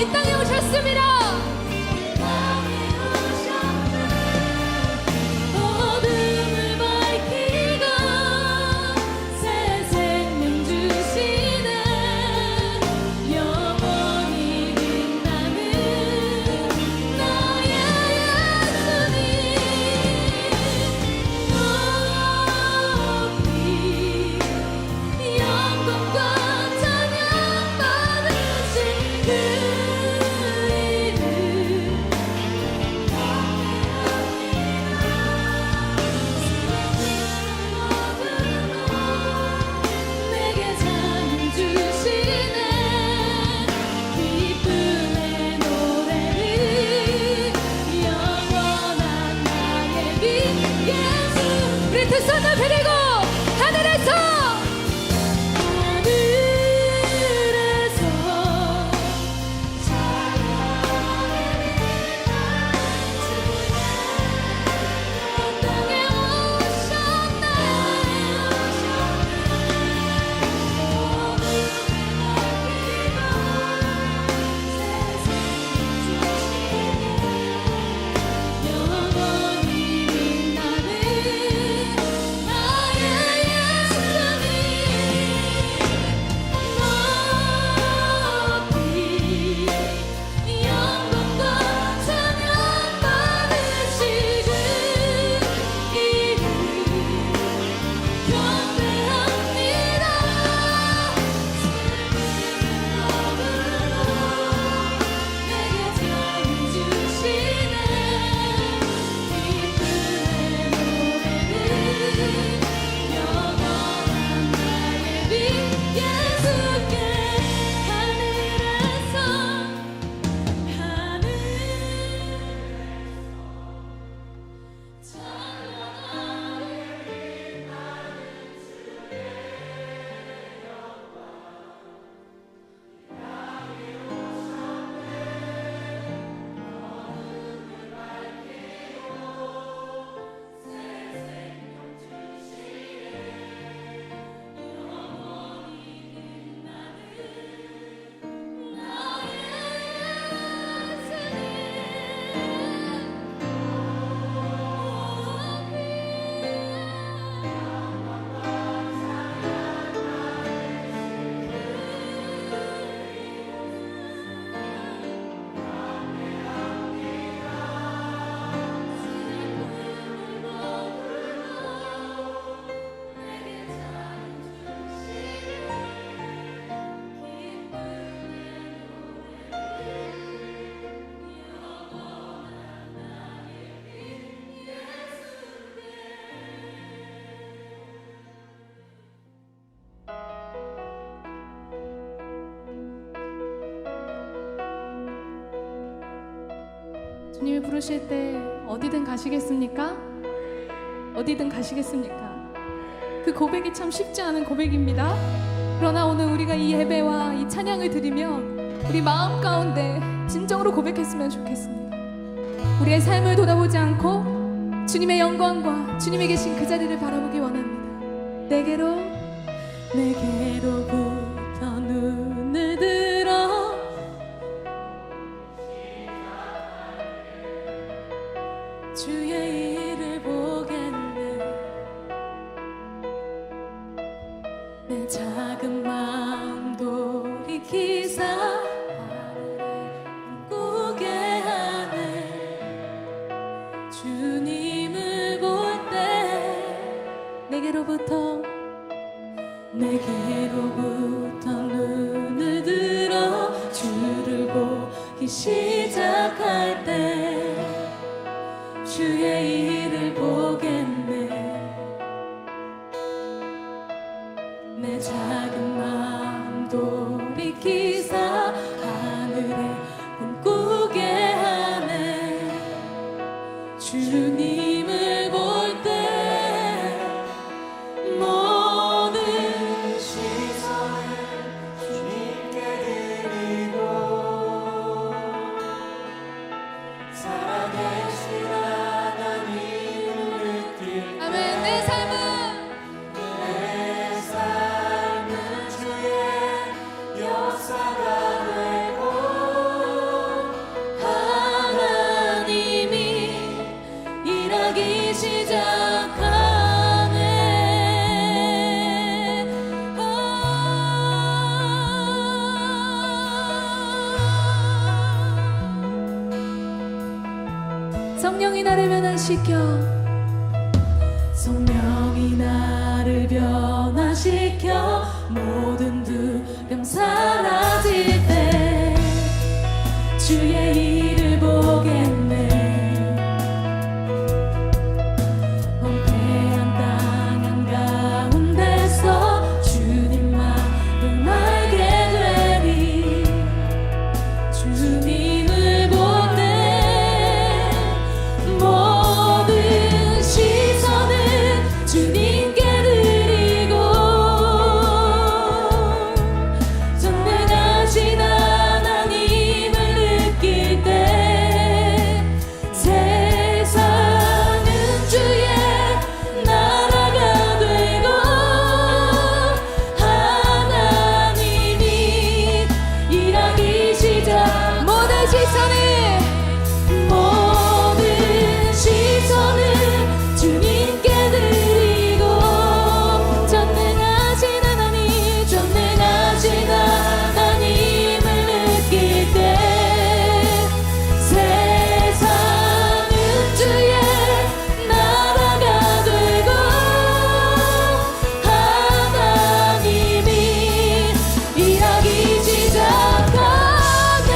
이 땅에 오셨습니다. 어둠을 밝히고 새 생명 주시네. 영원히 빛나는 나의 예수님. 높이 영광과 찬양 받으신 그 이름 내게 찬양 주시네. 기쁨의 노래를 영원한 나의 빛 예수. 우리 두 손을 드리고 하늘에서 땅에 오셨네. 영원히 빛나는 나의 예수님. 높이 영광과 찬양 받으시는 이름 경배합니다. 내게 찬양 주시네. 기쁨의 노래는 영원한 나의 빛 예수께 하늘에서 주님이 부르실 때 어디든 가시겠습니까? 어디든 가시겠습니까? 그 고백이 참 쉽지 않은 고백입니다. 그러나 오늘 우리가 이 예배와 이 찬양을 드리면 우리 마음 가운데 진정으로 고백했으면 좋겠습니다. 우리의 삶을 돌아보지 않고 주님의 영광과 주님이 계신 그 자리를 바라보기 원합니다. 내게로부터 눈을 들어 주의 일을 보겠네. 내 작은 마음 돌이키사 하늘을 꾸게 하네. 주님을 볼 때 내게로부터 눈을 들어 주를 보기 시작할 때 주의 일을 보겠네. 내 작은 마음 돌이키사 하늘에 꿈꾸게 하네. 주님을 볼 때 모든 시선을 주님께 드리고 살아계신 하나님 성령이 나를 변화시켜 성령이 나를 변화시켜 모든 두려움 사라질 때 주의 일을 보겠네 황폐한 땅 한가운데서 주님만을 알게 되리 주님을 볼 때 모든 시선은 주님께 드리고 전능하신 하나님을 느낄 때 세상은 주의 나라가 되고 하나님이 일하기 시작 모든 시선은 주님께 드리고 전능하신 하나님을 느낄 때 세상은 주의 나라가 되고 하나님이 일하기 시작하네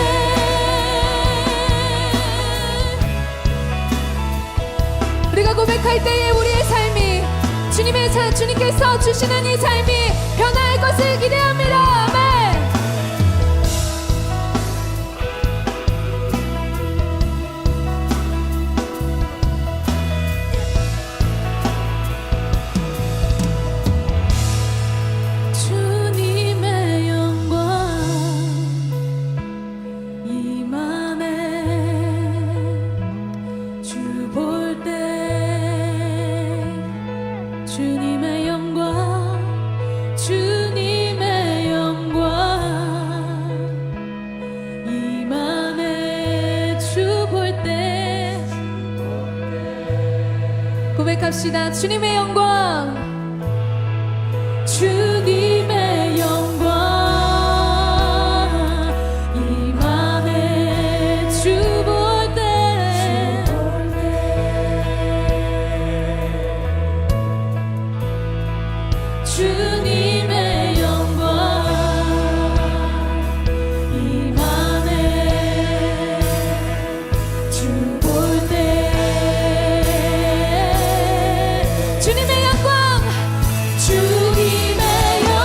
우리가 고백할 때에 우리의 삶이 주님께서 주시는 이 삶이 변화할 것을 기대합니다. 아멘. 주님의 영광 임하네 주 볼 때 주님의 영광 임하네 주 볼 때 고백합시다. 주님의 영광 주님의 영광 임하네 주 볼 때 주님의 영광 임하네 주 볼 때 주님의 영광 주님의 영광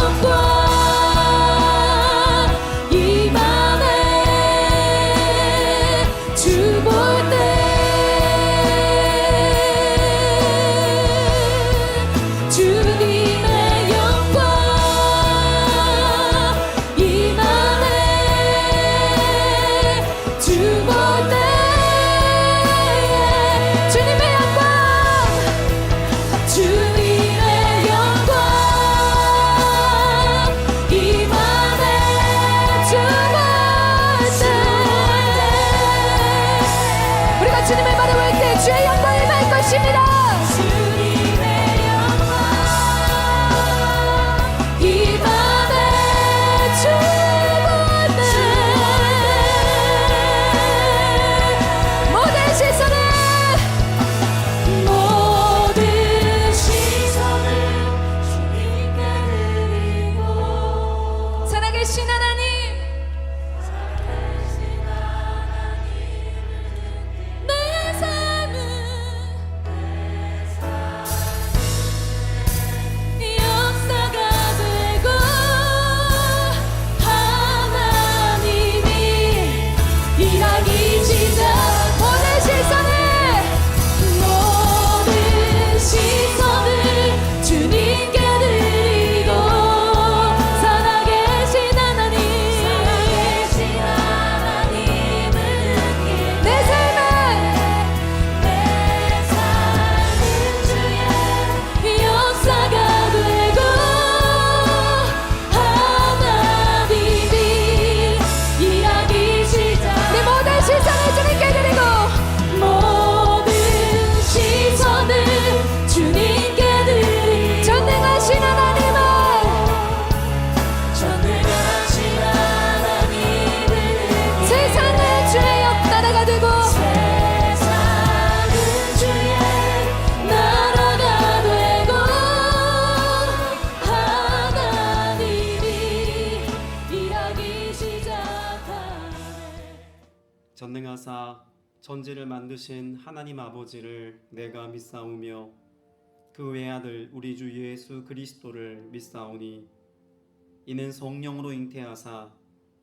전능하사 천지를 만드신 하나님 아버지를 내가 믿사오며 그 외아들 우리 주 예수 그리스도를 믿사오니 이는 성령으로 잉태하사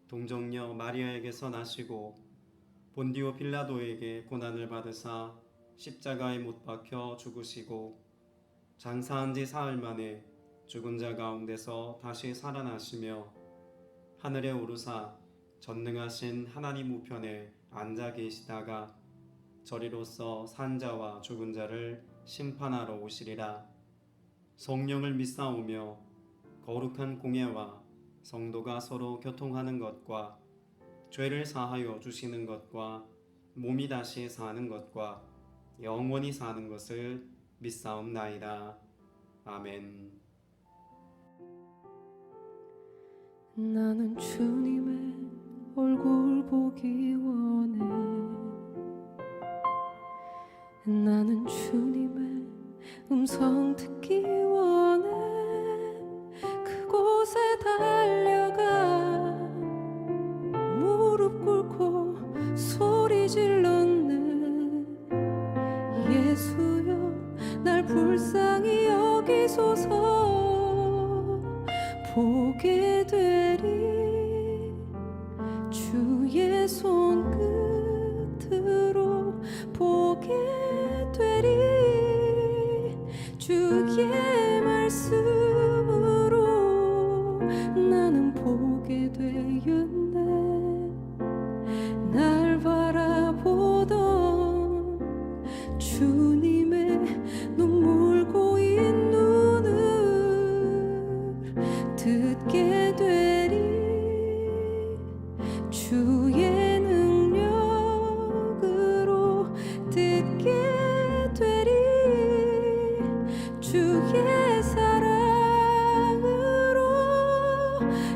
동정녀 마리아에게서 나시고 본디오 빌라도에게 고난을 받으사 십자가에 못 박혀 죽으시고 장사한 지 사흘 만에 죽은 자 가운데서 다시 살아나시며 하늘에 오르사 전능하신 하나님 우편에 앉아 계시다가 저리로서 산자와 죽은 자를 심판하러 오시리라. 성령을 믿사오며 거룩한 공예와 성도가 서로 교통하는 것과 죄를 사하여 주시는 것과 몸이 다시 사는 것과 영원히 사는 것을 믿사옵나이다. 아멘. 나는 주님의 얼굴 보기 원해. 나는 주님의 음성 듣기 원해. 그곳에 달려가 무릎 꿇고 소리 질렀네. 예수여 날 불쌍히 여기소서. 보게 되리 주의 손끝으로 보게 되리 주의 말씀으로 나는 보게 되었네. 날 바라보던 주님의 눈물 고인 눈을 듣게 되리 주의 능력으로 듣게 되리 주의 사랑으로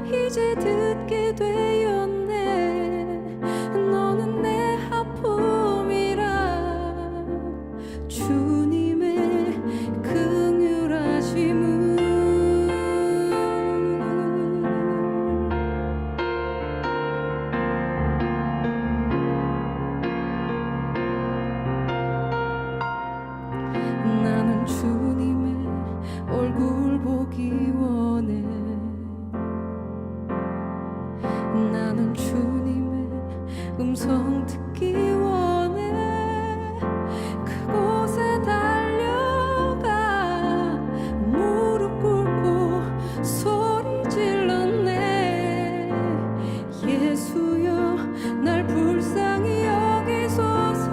이제 듣게 되었네. 너는 내 아픔이라 주님의 긍휼하심을. 나는 주님의 얼굴 보기 원해. 나는 주님의 음성 듣기 원해. 그곳에 달려가 무릎 꿇고 소리 질렀네. 예수여 날 불쌍히 여기소서.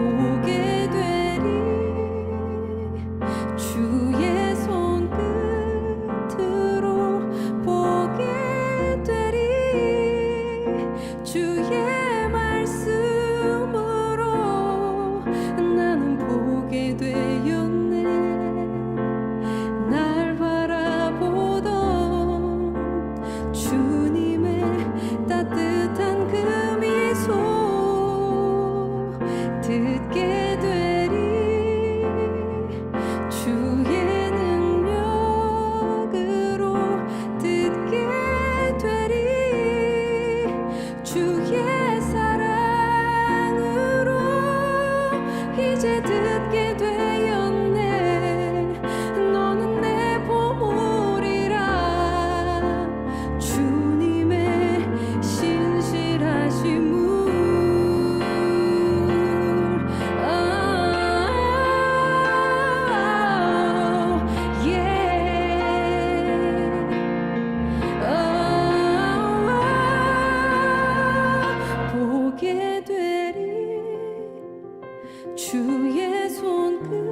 보게 되리 주의 손끝으로 보게 되리 주의 말씀으로 나는 보게 되었네. 날 바라보던 주님의 따뜻한 그 미소 듣게 되리 주의 능력으로 듣게 되리 주의 사랑으로 이제 듣게 되었네. 너는 내 보물이라 주님의 신실하심을. 보게 되리 주의 손끝으로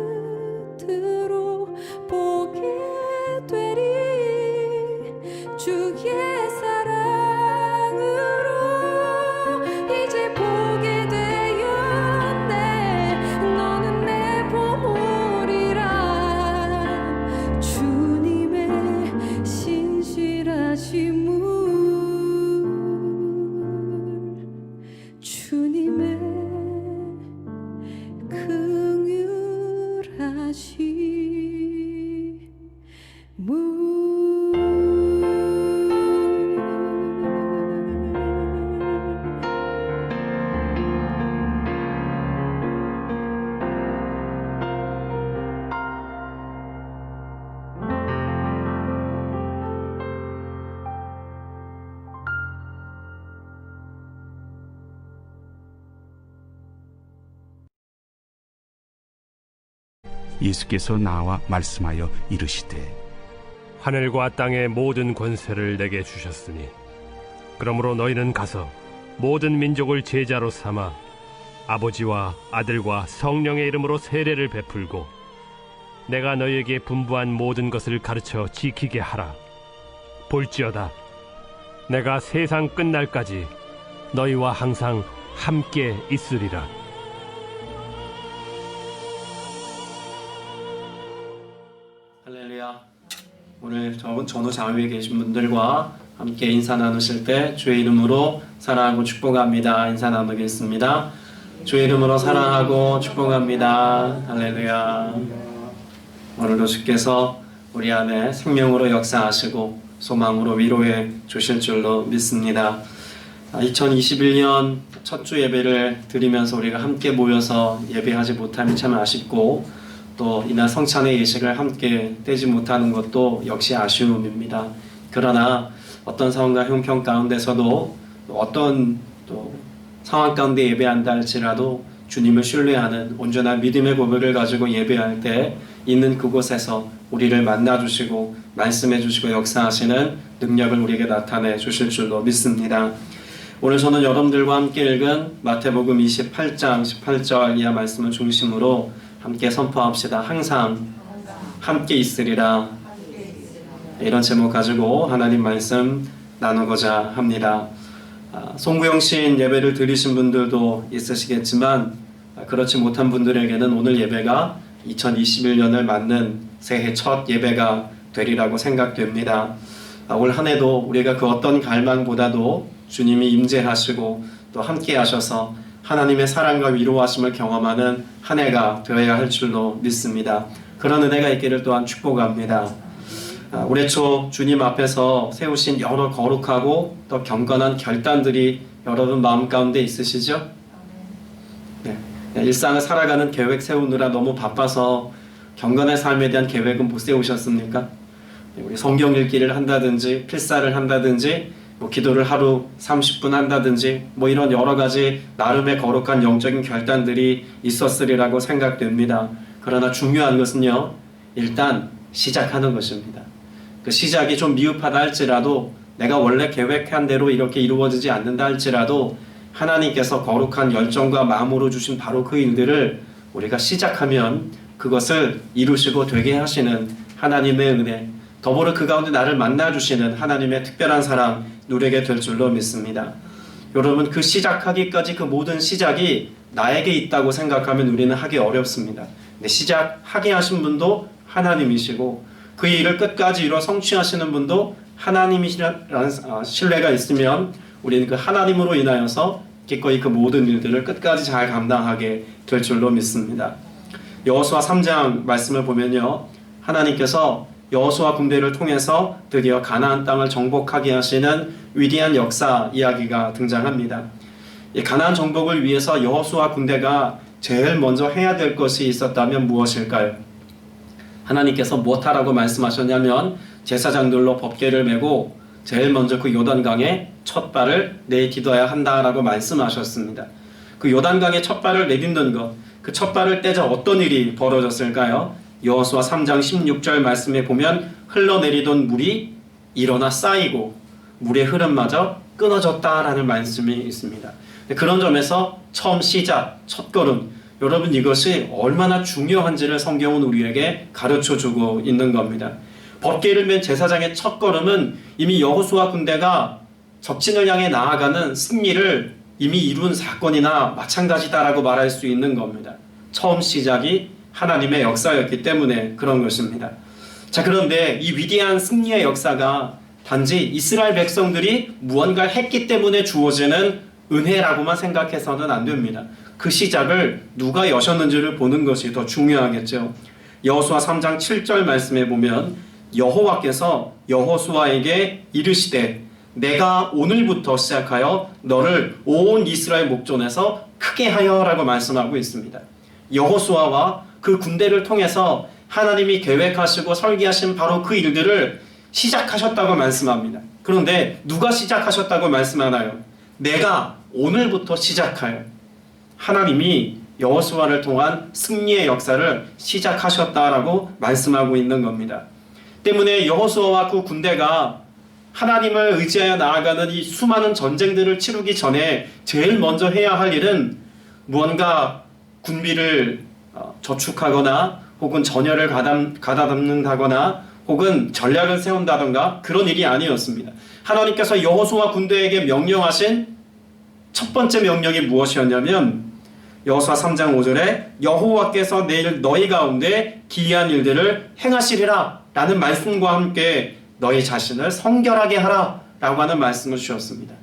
보게 되리 주의 사랑으로 이제 보게 되었네. 너는 내 보물이라 주님의 신실하심을. 주님의 긍휼하심을. 예수께서 나와 말씀하여 이르시되 하늘과 땅의 모든 권세를 내게 주셨으니 그러므로 너희는 가서 모든 민족을 제자로 삼아 아버지와 아들과 성령의 이름으로 세례를 베풀고 내가 너희에게 분부한 모든 것을 가르쳐 지키게 하라. 볼지어다 내가 세상 끝날까지 너희와 항상 함께 있으리라. 할렐루야. 오늘 전후 좌우에 계신 분들과 함께 인사 나누실 때 주의 이름으로 사랑하고 축복합니다. 인사 나누겠습니다. 주의 이름으로 사랑하고 축복합니다. 할렐루야. 오늘도 주께서 우리 안에 생명으로 역사하시고 소망으로 위로해 주실 줄로 믿습니다. 2021년 첫 주 예배를 드리면서 우리가 함께 모여서 예배하지 못함이 참 아쉽고 또 이날 성찬의 예식을 함께 떼지 못하는 것도 역시 아쉬움입니다. 그러나 어떤 상황과 형편 가운데서도 어떤 또 상황 가운데 예배한다 할지라도 주님을 신뢰하는 온전한 믿음의 고백을 가지고 예배할 때 있는 그곳에서 우리를 만나주시고 말씀해주시고 역사하시는 능력을 우리에게 나타내 주실 줄로 믿습니다. 오늘 저는 여러분들과 함께 읽은 마태복음 28장 18절 이하 말씀을 중심으로 함께 선포합시다. 항상 함께 있으리라. 이런 제목 가지고 하나님 말씀 나누고자 합니다. 송구영 시인 예배를 드리신 분들도 있으시겠지만 그렇지 못한 분들에게는 오늘 예배가 2021년을 맞는 새해 첫 예배가 되리라고 생각됩니다. 올 한 해도 우리가 그 어떤 갈망보다도 주님이 임재하시고 또 함께 하셔서 하나님의 사랑과 위로하심을 경험하는 한 해가 되어야 할 줄로 믿습니다. 그런 은혜가 있기를 또한 축복합니다. 올해 초 주님 앞에서 세우신 여러 거룩하고 또 경건한 결단들이 여러분 마음 가운데 있으시죠? 네. 일상을 살아가는 계획 세우느라 너무 바빠서 경건의 삶에 대한 계획은 못 세우셨습니까? 우리 성경 읽기를 한다든지 필사를 한다든지 기도를 하루 30분 한다든지 이런 여러 가지 나름의 거룩한 영적인 결단들이 있었으리라고 생각됩니다. 그러나 중요한 것은요, 일단 시작하는 것입니다. 그 시작이 좀 미흡하다 할지라도 내가 원래 계획한 대로 이렇게 이루어지지 않는다 할지라도 하나님께서 거룩한 열정과 마음으로 주신 바로 그 일들을 우리가 시작하면 그것을 이루시고 되게 하시는 하나님의 은혜, 더불어 그 가운데 나를 만나주시는 하나님의 특별한 사랑 누리게 될 줄로 믿습니다. 여러분, 그 시작하기까지 그 모든 시작이 나에게 있다고 생각하면 우리는 하기 어렵습니다. 근데 시작하게 하신 분도 하나님이시고 그 일을 끝까지 이루어 성취하시는 분도 하나님이시라는 신뢰가 있으면 우리는 그 하나님으로 인하여서 기꺼이 그 모든 일들을 끝까지 잘 감당하게 될 줄로 믿습니다. 여호수아 3장 말씀을 보면요, 하나님께서 여호수아 군대를 통해서 드디어 가나안 땅을 정복하게 하시는 위대한 역사 이야기가 등장합니다. 이 가나안 정복을 위해서 여호수아 군대가 제일 먼저 해야 될 것이 있었다면 무엇일까요? 하나님께서 무엇하라고 말씀하셨냐면 제사장들로 법궤를 메고 제일 먼저 그 요단강에 첫 발을 내딛어야 한다라고 말씀하셨습니다. 그 요단강에 첫 발을 내딛는 것, 그 첫 발을 떼자 어떤 일이 벌어졌을까요? 여호수아 3장 16절 말씀에 보면 흘러내리던 물이 일어나 쌓이고 물의 흐름마저 끊어졌다라는 말씀이 있습니다. 그런 점에서 처음 시작, 첫걸음, 여러분 이것이 얼마나 중요한지를 성경은 우리에게 가르쳐주고 있는 겁니다. 법궤를 맨 제사장의 첫걸음은 이미 여호수아 군대가 적진을 향해 나아가는 승리를 이미 이룬 사건이나 마찬가지다라고 말할 수 있는 겁니다. 처음 시작이 하나님의 역사였기 때문에 그런 것입니다. 자, 그런데 이 위대한 승리의 역사가 단지 이스라엘 백성들이 무언가를 했기 때문에 주어지는 은혜라고만 생각해서는 안 됩니다. 그 시작을 누가 여셨는지를 보는 것이 더 중요하겠죠. 여호수아 3장 7절 말씀에 보면 여호와께서 여호수아에게 이르시되 내가 오늘부터 시작하여 너를 온 이스라엘 목전에서 크게 하여 라고 말씀하고 있습니다. 여호수아와 그 군대를 통해서 하나님이 계획하시고 설계하신 바로 그 일들을 시작하셨다고 말씀합니다. 그런데 누가 시작하셨다고 말씀하나요? 내가 오늘부터 시작하여. 하나님이 여호수아를 통한 승리의 역사를 시작하셨다라고 말씀하고 있는 겁니다. 때문에 여호수아와 그 군대가 하나님을 의지하여 나아가는 이 수많은 전쟁들을 치르기 전에 제일 먼저 해야 할 일은 무언가 군비를 저축하거나 혹은 전열을 가다듬는다거나 혹은 전략을 세운다던가 그런 일이 아니었습니다. 하나님께서 여호수아 군대에게 명령하신 첫 번째 명령이 무엇이었냐면 여호수아 3장 5절에 여호와께서 내일 너희 가운데 기이한 일들을 행하시리라 라는 말씀과 함께 너희 자신을 성결하게 하라 라고 하는 말씀을 주셨습니다.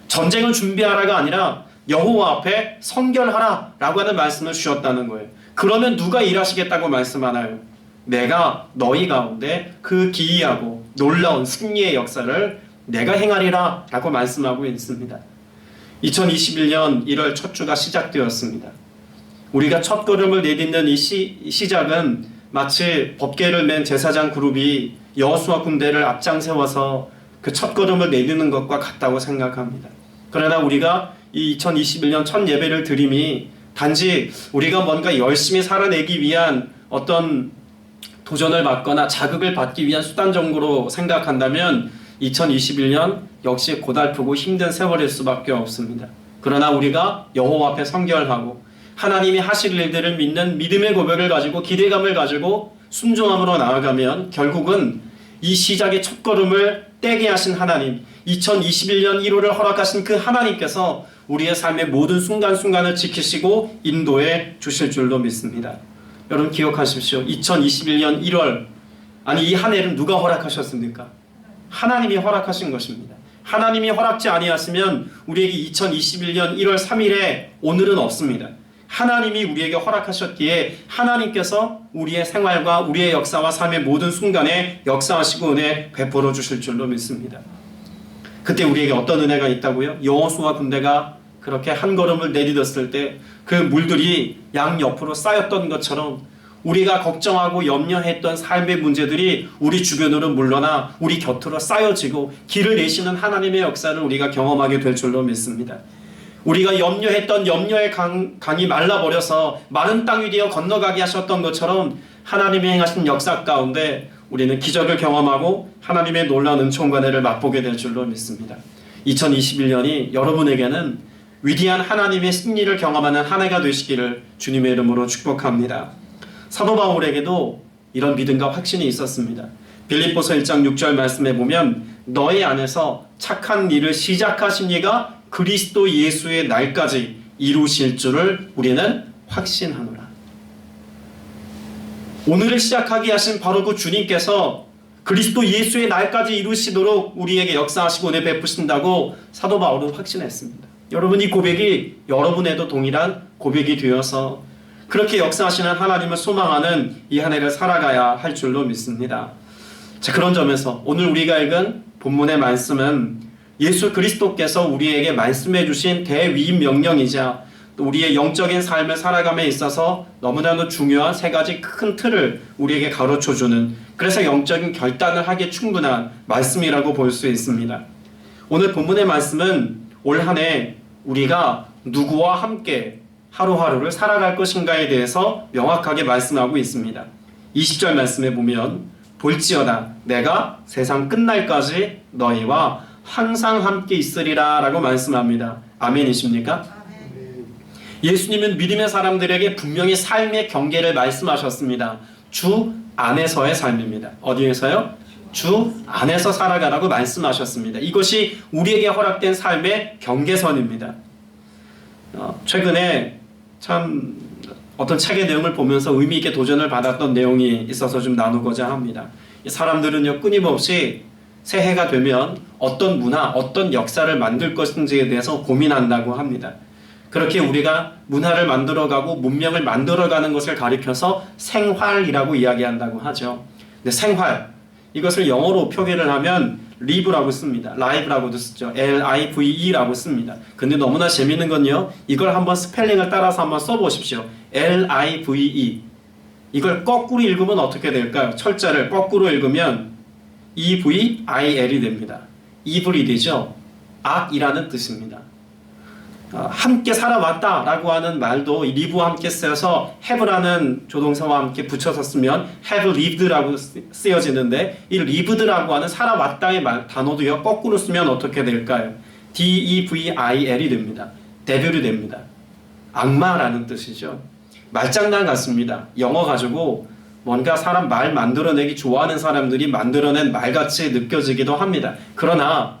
전쟁을 준비하라가 아니라 여호와 앞에 성결하라 라고 하는 말씀을 주셨다는 거예요. 그러면 누가 일하시겠다고 말씀하나요? 내가 너희 가운데 그 기이하고 놀라운 승리의 역사를 내가 행하리라 라고 말씀하고 있습니다. 2021년 1월 첫 주가 시작되었습니다. 우리가 첫 걸음을 내딛는 이 시작은 마치 법궤를 맨 제사장 그룹이 여호수아 군대를 앞장 세워서 그 첫 걸음을 내딛는 것과 같다고 생각합니다. 그러나 우리가 이 2021년 첫 예배를 드림이 단지 우리가 뭔가 열심히 살아내기 위한 어떤 도전을 받거나 자극을 받기 위한 수단 정도로 생각한다면 2021년 역시 고달프고 힘든 세월일 수밖에 없습니다. 그러나 우리가 여호와 앞에 성결하고 하나님이 하실 일들을 믿는 믿음의 고백을 가지고 기대감을 가지고 순종함으로 나아가면 결국은 이 시작의 첫걸음을 떼게 하신 하나님, 2021년 1월을 허락하신 그 하나님께서 우리의 삶의 모든 순간순간을 지키시고 인도해 주실 줄로 믿습니다. 여러분 기억하십시오. 2021년 1월, 아니 이 한 해를 누가 허락하셨습니까? 하나님이 허락하신 것입니다. 하나님이 허락지 아니하시면 우리에게 2021년 1월 3일에 오늘은 없습니다. 하나님이 우리에게 허락하셨기에 하나님께서 우리의 생활과 우리의 역사와 삶의 모든 순간에 역사하시고 은혜 베풀어 주실 줄로 믿습니다. 그때 우리에게 어떤 은혜가 있다고요? 여호수아 군대가 그렇게 한 걸음을 내딛었을 때 그 물들이 양 옆으로 쌓였던 것처럼 우리가 걱정하고 염려했던 삶의 문제들이 우리 주변으로 물러나 우리 곁으로 쌓여지고 길을 내시는 하나님의 역사를 우리가 경험하게 될 줄로 믿습니다. 우리가 염려했던 염려의 강이 말라버려서 마른 땅 위에 건너가게 하셨던 것처럼 하나님이 행하신 역사 가운데 우리는 기적을 경험하고 하나님의 놀라운 은총과 은혜를 맛보게 될 줄로 믿습니다. 2021년이 여러분에게는 위대한 하나님의 승리를 경험하는 한 해가 되시기를 주님의 이름으로 축복합니다. 사도 바울에게도 이런 믿음과 확신이 있었습니다. 빌립보서 1장 6절 말씀에 보면 너희 안에서 착한 일을 시작하신 이가 그리스도 예수의 날까지 이루실 줄을 우리는 확신하노라. 오늘을 시작하게 하신 바로 그 주님께서 그리스도 예수의 날까지 이루시도록 우리에게 역사하시고 은혜 베푸신다고 사도 바울은 확신했습니다. 여러분 이 고백이 여러분에도 동일한 고백이 되어서 그렇게 역사하시는 하나님을 소망하는 이 한 해를 살아가야 할 줄로 믿습니다. 자, 그런 점에서 오늘 우리가 읽은 본문의 말씀은 예수 그리스도께서 우리에게 말씀해 주신 대위임 명령이자 우리의 영적인 삶을 살아감에 있어서 너무나도 중요한 세 가지 큰 틀을 우리에게 가르쳐주는, 그래서 영적인 결단을 하기에 충분한 말씀이라고 볼 수 있습니다. 오늘 본문의 말씀은 올 한 해 우리가 누구와 함께 하루하루를 살아갈 것인가에 대해서 명확하게 말씀하고 있습니다. 20절 말씀에 보면 볼지어다 내가 세상 끝날까지 너희와 항상 함께 있으리라 라고 말씀합니다. 아멘이십니까? 예수님은 믿음의 사람들에게 분명히 삶의 경계를 말씀하셨습니다. 주 안에서의 삶입니다. 어디에서요? 주 안에서 살아가라고 말씀하셨습니다. 이것이 우리에게 허락된 삶의 경계선입니다. 최근에 참 어떤 책의 내용을 보면서 의미 있게 도전을 받았던 내용이 있어서 좀 나누고자 합니다. 사람들은요 끊임없이 새해가 되면 어떤 문화, 어떤 역사를 만들 것인지에 대해서 고민한다고 합니다. 그렇게 우리가 문화를 만들어가고 문명을 만들어가는 것을 가리켜서 생활이라고 이야기한다고 하죠. 근데 생활, 이것을 영어로 표기를 하면 live라고 씁니다. live라고도 쓰죠. L-I-V-E라고 씁니다. 근데 너무나 재밌는 건요, 이걸 한번 스펠링을 따라서 한번 써보십시오. L-I-V-E. 이걸 거꾸로 읽으면 어떻게 될까요? 철자를 거꾸로 읽으면 E-V-I-L이 됩니다. evil이 되죠. 악이라는 뜻입니다. 함께 살아왔다라고 하는 말도 이 live와 함께 쓰여서 have라는 조동사와 함께 붙여서 쓰면 have lived라고 쓰여지는데 이 lived라고 하는 살아왔다의 단어도요 거꾸로 쓰면 어떻게 될까요? devil이 됩니다. 데빌이 됩니다. 악마라는 뜻이죠. 말장난 같습니다. 영어 가지고 뭔가 사람 말 만들어내기 좋아하는 사람들이 만들어낸 말같이 느껴지기도 합니다. 그러나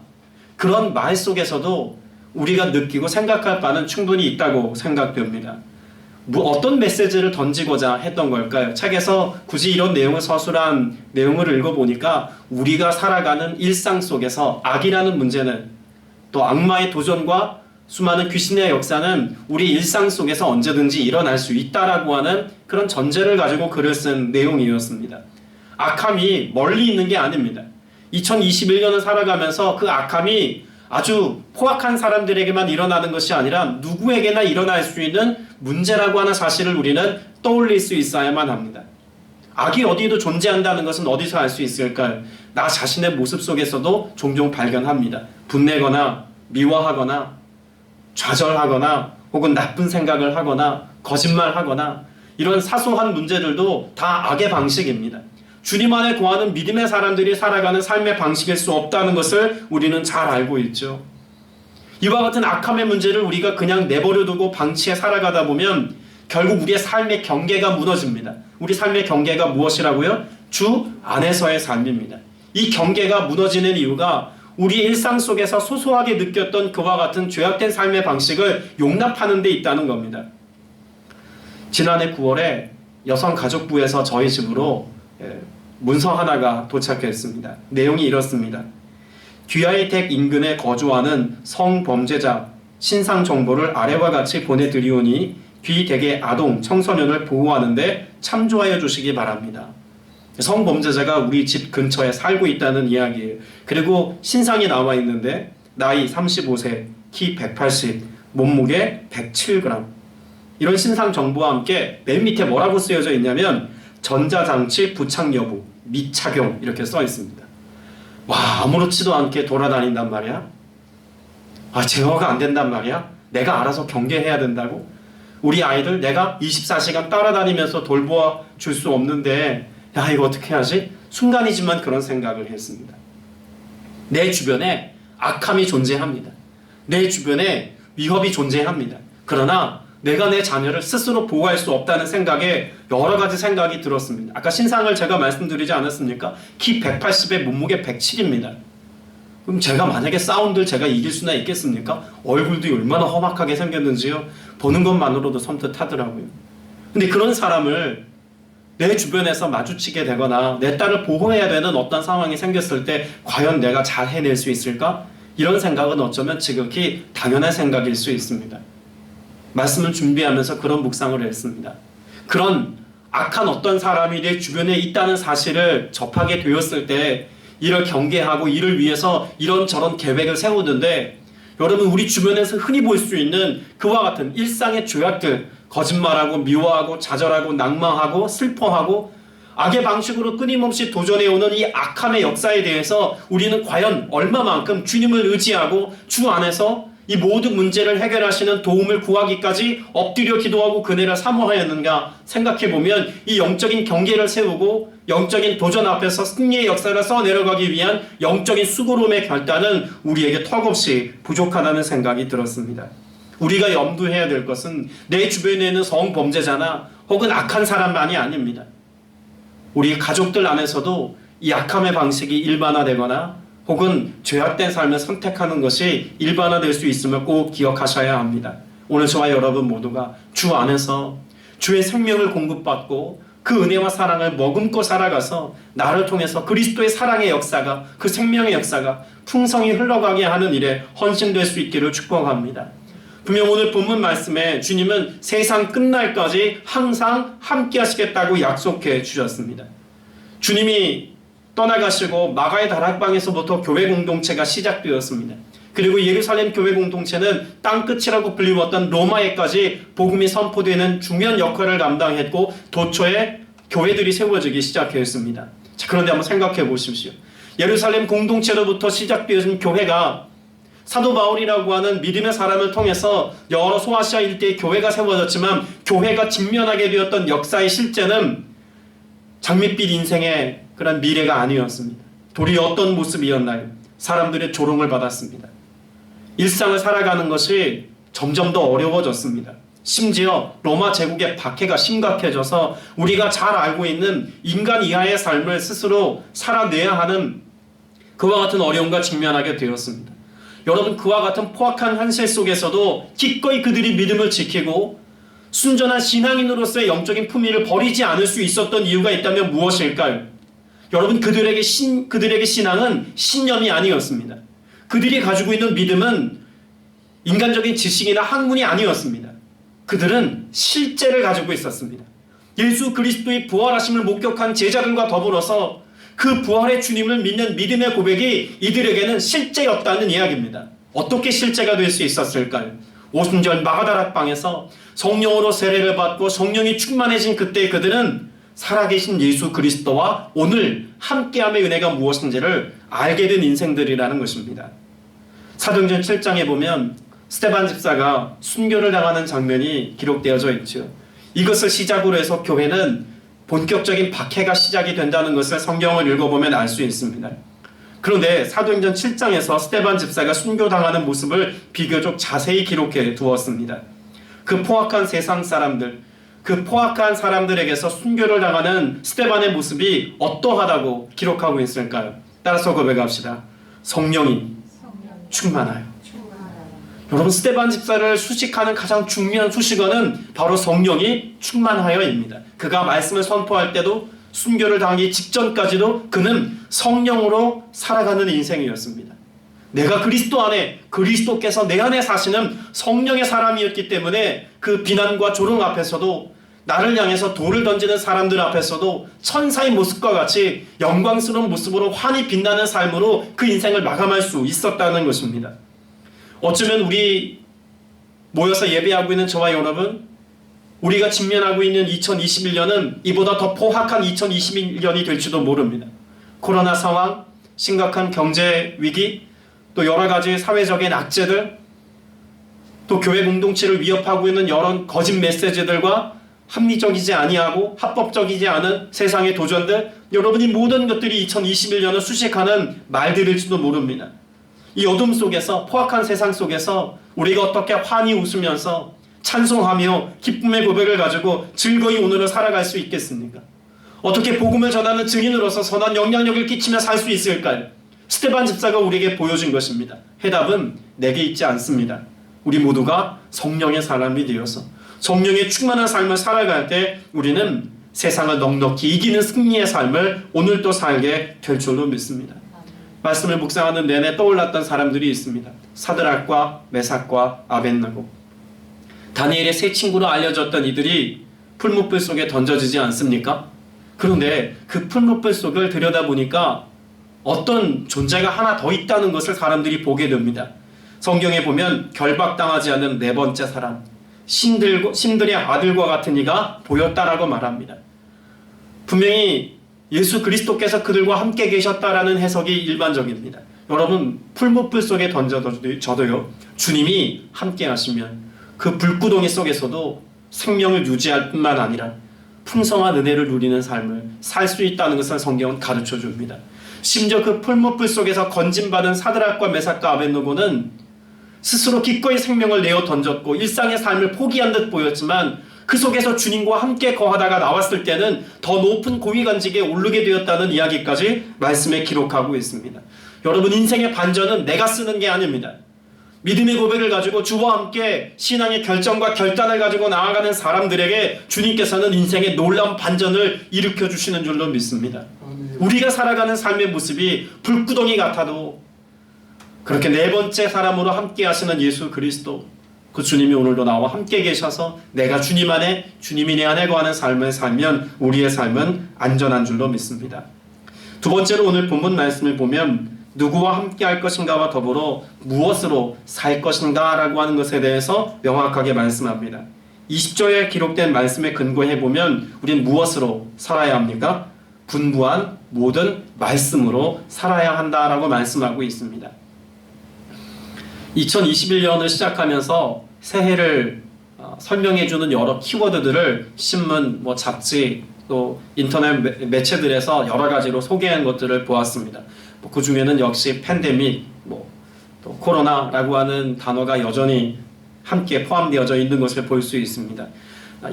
그런 말 속에서도 우리가 느끼고 생각할 바는 충분히 있다고 생각됩니다. 어떤 메시지를 던지고자 했던 걸까요? 책에서 굳이 이런 내용을 서술한 내용을 읽어보니까 우리가 살아가는 일상 속에서 악이라는 문제는 또 악마의 도전과 수많은 귀신의 역사는 우리 일상 속에서 언제든지 일어날 수 있다라고 하는 그런 전제를 가지고 글을 쓴 내용이었습니다. 악함이 멀리 있는 게 아닙니다. 2021년을 살아가면서 그 악함이 아주 포악한 사람들에게만 일어나는 것이 아니라 누구에게나 일어날 수 있는 문제라고 하는 사실을 우리는 떠올릴 수 있어야만 합니다. 악이 어디에도 존재한다는 것은 어디서 알 수 있을까요? 나 자신의 모습 속에서도 종종 발견합니다. 분내거나 미워하거나 좌절하거나 혹은 나쁜 생각을 하거나 거짓말하거나 이런 사소한 문제들도 다 악의 방식입니다. 주님 안에 거하는 믿음의 사람들이 살아가는 삶의 방식일 수 없다는 것을 우리는 잘 알고 있죠. 이와 같은 악함의 문제를 우리가 그냥 내버려두고 방치해 살아가다 보면 결국 우리의 삶의 경계가 무너집니다. 우리 삶의 경계가 무엇이라고요? 주 안에서의 삶입니다. 이 경계가 무너지는 이유가 우리 일상 속에서 소소하게 느꼈던 그와 같은 죄악된 삶의 방식을 용납하는 데 있다는 겁니다. 지난해 9월에 여성가족부에서 저희 집으로 문서 하나가 도착했습니다. 내용이 이렇습니다. 귀하의택 인근에 거주하는 성범죄자 신상 정보를 아래와 같이 보내드리오니 귀대개 아동 청소년을 보호하는 데 참조하여 주시기 바랍니다. 성범죄자가 우리 집 근처에 살고 있다는 이야기예요. 그리고 신상이 나와 있는데 나이 35세, 키 180, 몸무게 107g 이런 신상 정보와 함께 맨 밑에 뭐라고 쓰여져 있냐면 전자장치 부착 여부, 미착용 이렇게 써 있습니다. 와, 아무렇지도 않게 돌아다닌단 말이야? 제어가 안 된단 말이야? 내가 알아서 경계해야 된다고? 우리 아이들 내가 24시간 따라다니면서 돌보아 줄 수 없는데 야, 이거 어떻게 하지? 순간이지만 그런 생각을 했습니다. 내 주변에 악함이 존재합니다. 내 주변에 위협이 존재합니다. 그러나 내가 내 자녀를 스스로 보호할 수 없다는 생각에 여러 가지 생각이 들었습니다. 아까 신상을 제가 말씀드리지 않았습니까? 키 180에 몸무게 107입니다. 그럼 제가 만약에 싸운들 제가 이길 수나 있겠습니까? 얼굴도 얼마나 험악하게 생겼는지요. 보는 것만으로도 섬뜩하더라고요. 근데 그런 사람을 내 주변에서 마주치게 되거나 내 딸을 보호해야 되는 어떤 상황이 생겼을 때 과연 내가 잘 해낼 수 있을까? 이런 생각은 어쩌면 지극히 당연한 생각일 수 있습니다. 말씀을 준비하면서 그런 묵상을 했습니다. 그런 악한 어떤 사람이 내 주변에 있다는 사실을 접하게 되었을 때 이를 경계하고 이를 위해서 이런저런 계획을 세우는데 여러분 우리 주변에서 흔히 볼 수 있는 그와 같은 일상의 죄악들 거짓말하고 미워하고 좌절하고 낭망하고 슬퍼하고 악의 방식으로 끊임없이 도전해오는 이 악함의 역사에 대해서 우리는 과연 얼마만큼 주님을 의지하고 주 안에서 이 모든 문제를 해결하시는 도움을 구하기까지 엎드려 기도하고 그네를 사모하였는가 생각해보면 이 영적인 경계를 세우고 영적인 도전 앞에서 승리의 역사를 써내려가기 위한 영적인 수고로움의 결단은 우리에게 턱없이 부족하다는 생각이 들었습니다. 우리가 염두해야 될 것은 내 주변에 있는 성범죄자나 혹은 악한 사람만이 아닙니다. 우리 가족들 안에서도 이 악함의 방식이 일반화되거나 혹은 죄악된 삶을 선택하는 것이 일반화될 수 있음을 꼭 기억하셔야 합니다. 오늘 저와 여러분 모두가 주 안에서 주의 생명을 공급받고 그 은혜와 사랑을 머금고 살아가서 나를 통해서 그리스도의 사랑의 역사가 그 생명의 역사가 풍성히 흘러가게 하는 일에 헌신될 수 있기를 축복합니다. 분명 오늘 본문 말씀에 주님은 세상 끝날까지 항상 함께 하시겠다고 약속해 주셨습니다. 주님이 떠나가시고 마가의 다락방에서부터 교회 공동체가 시작되었습니다. 그리고 예루살렘 교회 공동체는 땅끝이라고 불리웠던 로마에까지 복음이 선포되는 중요한 역할을 감당했고 도처에 교회들이 세워지기 시작했습니다. 자, 그런데 한번 생각해 보십시오. 예루살렘 공동체로부터 시작되어진 교회가 사도 바울이라고 하는 믿음의 사람을 통해서 여러 소아시아 일대의 교회가 세워졌지만 교회가 직면하게 되었던 역사의 실제는 장밋빛 인생의 그런 미래가 아니었습니다. 도리어 어떤 모습이었나요? 사람들의 조롱을 받았습니다. 일상을 살아가는 것이 점점 더 어려워졌습니다. 심지어 로마 제국의 박해가 심각해져서 우리가 잘 알고 있는 인간 이하의 삶을 스스로 살아내야 하는 그와 같은 어려움과 직면하게 되었습니다. 여러분, 그와 같은 포악한 현실 속에서도 기꺼이 그들이 믿음을 지키고 순전한 신앙인으로서의 영적인 품위를 버리지 않을 수 있었던 이유가 있다면 무엇일까요? 여러분, 그들에게 신앙은 신념이 아니었습니다. 그들이 가지고 있는 믿음은 인간적인 지식이나 학문이 아니었습니다. 그들은 실제를 가지고 있었습니다. 예수 그리스도의 부활하심을 목격한 제자들과 더불어서 그 부활의 주님을 믿는 믿음의 고백이 이들에게는 실제였다는 이야기입니다. 어떻게 실제가 될 수 있었을까요? 오순절 마가다락방에서 성령으로 세례를 받고 성령이 충만해진 그때 그들은 살아계신 예수 그리스도와 오늘 함께함의 은혜가 무엇인지를 알게 된 인생들이라는 것입니다. 사도행전 7장에 보면 스데반 집사가 순교를 당하는 장면이 기록되어져 있죠. 이것을 시작으로 해서 교회는 본격적인 박해가 시작이 된다는 것을 성경을 읽어보면 알 수 있습니다. 그런데 사도행전 7장에서 스데반 집사가 순교당하는 모습을 비교적 자세히 기록해 두었습니다. 그 포악한 세상 사람들, 그 포악한 사람들에게서 순교를 당하는 스데반의 모습이 어떠하다고 기록하고 있을까요? 따라서 고백합시다. 성령이 충만하여. 여러분, 스데반 집사를 수식하는 가장 중요한 수식어는 바로 성령이 충만하여입니다. 그가 말씀을 선포할 때도 순교를 당하기 직전까지도 그는 성령으로 살아가는 인생이었습니다. 내가 그리스도 안에, 그리스도께서 내 안에 사시는 성령의 사람이었기 때문에 그 비난과 조롱 앞에서도, 나를 향해서 돌을 던지는 사람들 앞에서도 천사의 모습과 같이 영광스러운 모습으로 환히 빛나는 삶으로 그 인생을 마감할 수 있었다는 것입니다. 어쩌면 우리 모여서 예배하고 있는 저와 여러분, 우리가 직면하고 있는 2021년은 이보다 더 포악한 2021년이 될지도 모릅니다. 코로나 상황, 심각한 경제 위기, 또 여러 가지 사회적인 악재들, 또 교회 공동체를 위협하고 있는 여러 거짓 메시지들과 합리적이지 아니하고 합법적이지 않은 세상의 도전들, 여러분이 모든 것들이 2021년을 수식하는 말들일지도 모릅니다. 이 어둠 속에서, 포악한 세상 속에서 우리가 어떻게 환히 웃으면서 찬송하며 기쁨의 고백을 가지고 즐거이 오늘을 살아갈 수 있겠습니까? 어떻게 복음을 전하는 증인으로서 선한 영향력을 끼치며 살 수 있을까요? 스데반 집사가 우리에게 보여준 것입니다. 해답은 내게 있지 않습니다. 우리 모두가 성령의 사람이 되어서 성령의 충만한 삶을 살아갈 때 우리는 세상을 넉넉히 이기는 승리의 삶을 오늘도 살게 될 줄로 믿습니다. 말씀을 묵상하는 내내 떠올랐던 사람들이 있습니다. 사드락과 메삭과 아벳나고. 다니엘의 세 친구로 알려졌던 이들이 풀무불 속에 던져지지 않습니까? 그런데 그 풀무불 속을 들여다보니까 어떤 존재가 하나 더 있다는 것을 사람들이 보게 됩니다. 성경에 보면 결박당하지 않은 네 번째 사람, 신들의 아들과 같은 이가 보였다라고 말합니다. 분명히 예수 그리스도께서 그들과 함께 계셨다라는 해석이 일반적입니다. 여러분, 풀무불 속에 던져져도요, 주님이 함께 하시면 그 불구덩이 속에서도 생명을 유지할 뿐만 아니라 풍성한 은혜를 누리는 삶을 살 수 있다는 것을 성경은 가르쳐 줍니다. 심지어 그 풀무불 속에서 건진받은 사드락과 메삭과 아벳느고는 스스로 기꺼이 생명을 내어 던졌고 일상의 삶을 포기한 듯 보였지만 그 속에서 주님과 함께 거하다가 나왔을 때는 더 높은 고위관직에 오르게 되었다는 이야기까지 말씀에 기록하고 있습니다. 여러분, 인생의 반전은 내가 쓰는 게 아닙니다. 믿음의 고백을 가지고 주와 함께 신앙의 결정과 결단을 가지고 나아가는 사람들에게 주님께서는 인생의 놀라운 반전을 일으켜 주시는 줄로 믿습니다. 우리가 살아가는 삶의 모습이 불구덩이 같아도 그렇게 네 번째 사람으로 함께 하시는 예수 그리스도, 그 주님이 오늘도 나와 함께 계셔서 내가 주님 안에, 주님이 내 안에 거하는 삶을 살면 우리의 삶은 안전한 줄로 믿습니다. 두 번째로 오늘 본문 말씀을 보면 누구와 함께 할 것인가와 더불어 무엇으로 살 것인가 라고 하는 것에 대해서 명확하게 말씀합니다. 20절에 기록된 말씀에 근거해 보면 우린 무엇으로 살아야 합니까? 분부한 모든 말씀으로 살아야 한다라고 말씀하고 있습니다. 2021년을 시작하면서 새해를 설명해주는 여러 키워드들을 신문, 잡지, 또 인터넷 매체들에서 여러 가지로 소개한 것들을 보았습니다. 그 중에는 역시 팬데믹, 또 코로나라고 하는 단어가 여전히 함께 포함되어져 있는 것을 볼 수 있습니다.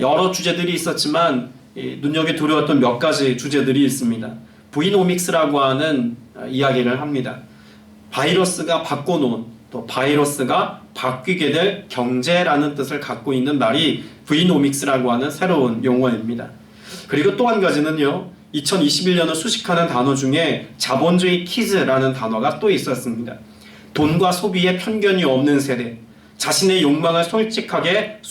여러 주제들이 있었지만 눈여겨두려웠던 몇 가지 주제들이 있습니다. 브이노믹스라고 하는 이야기를 합니다. 바이러스가 바꿔놓은, 또 바이러스가 바뀌게 될 경제라는 뜻을 갖고 있는 말이 브이노믹스라고 하는 새로운 용어입니다. 그리고 또 한 가지는요, 2021년을 수식하는 단어 중에 자본주의 키즈라는 단어가 또 있었습니다. 돈과 소비에 편견이 없는 세대, 자신의 욕망을 솔직하게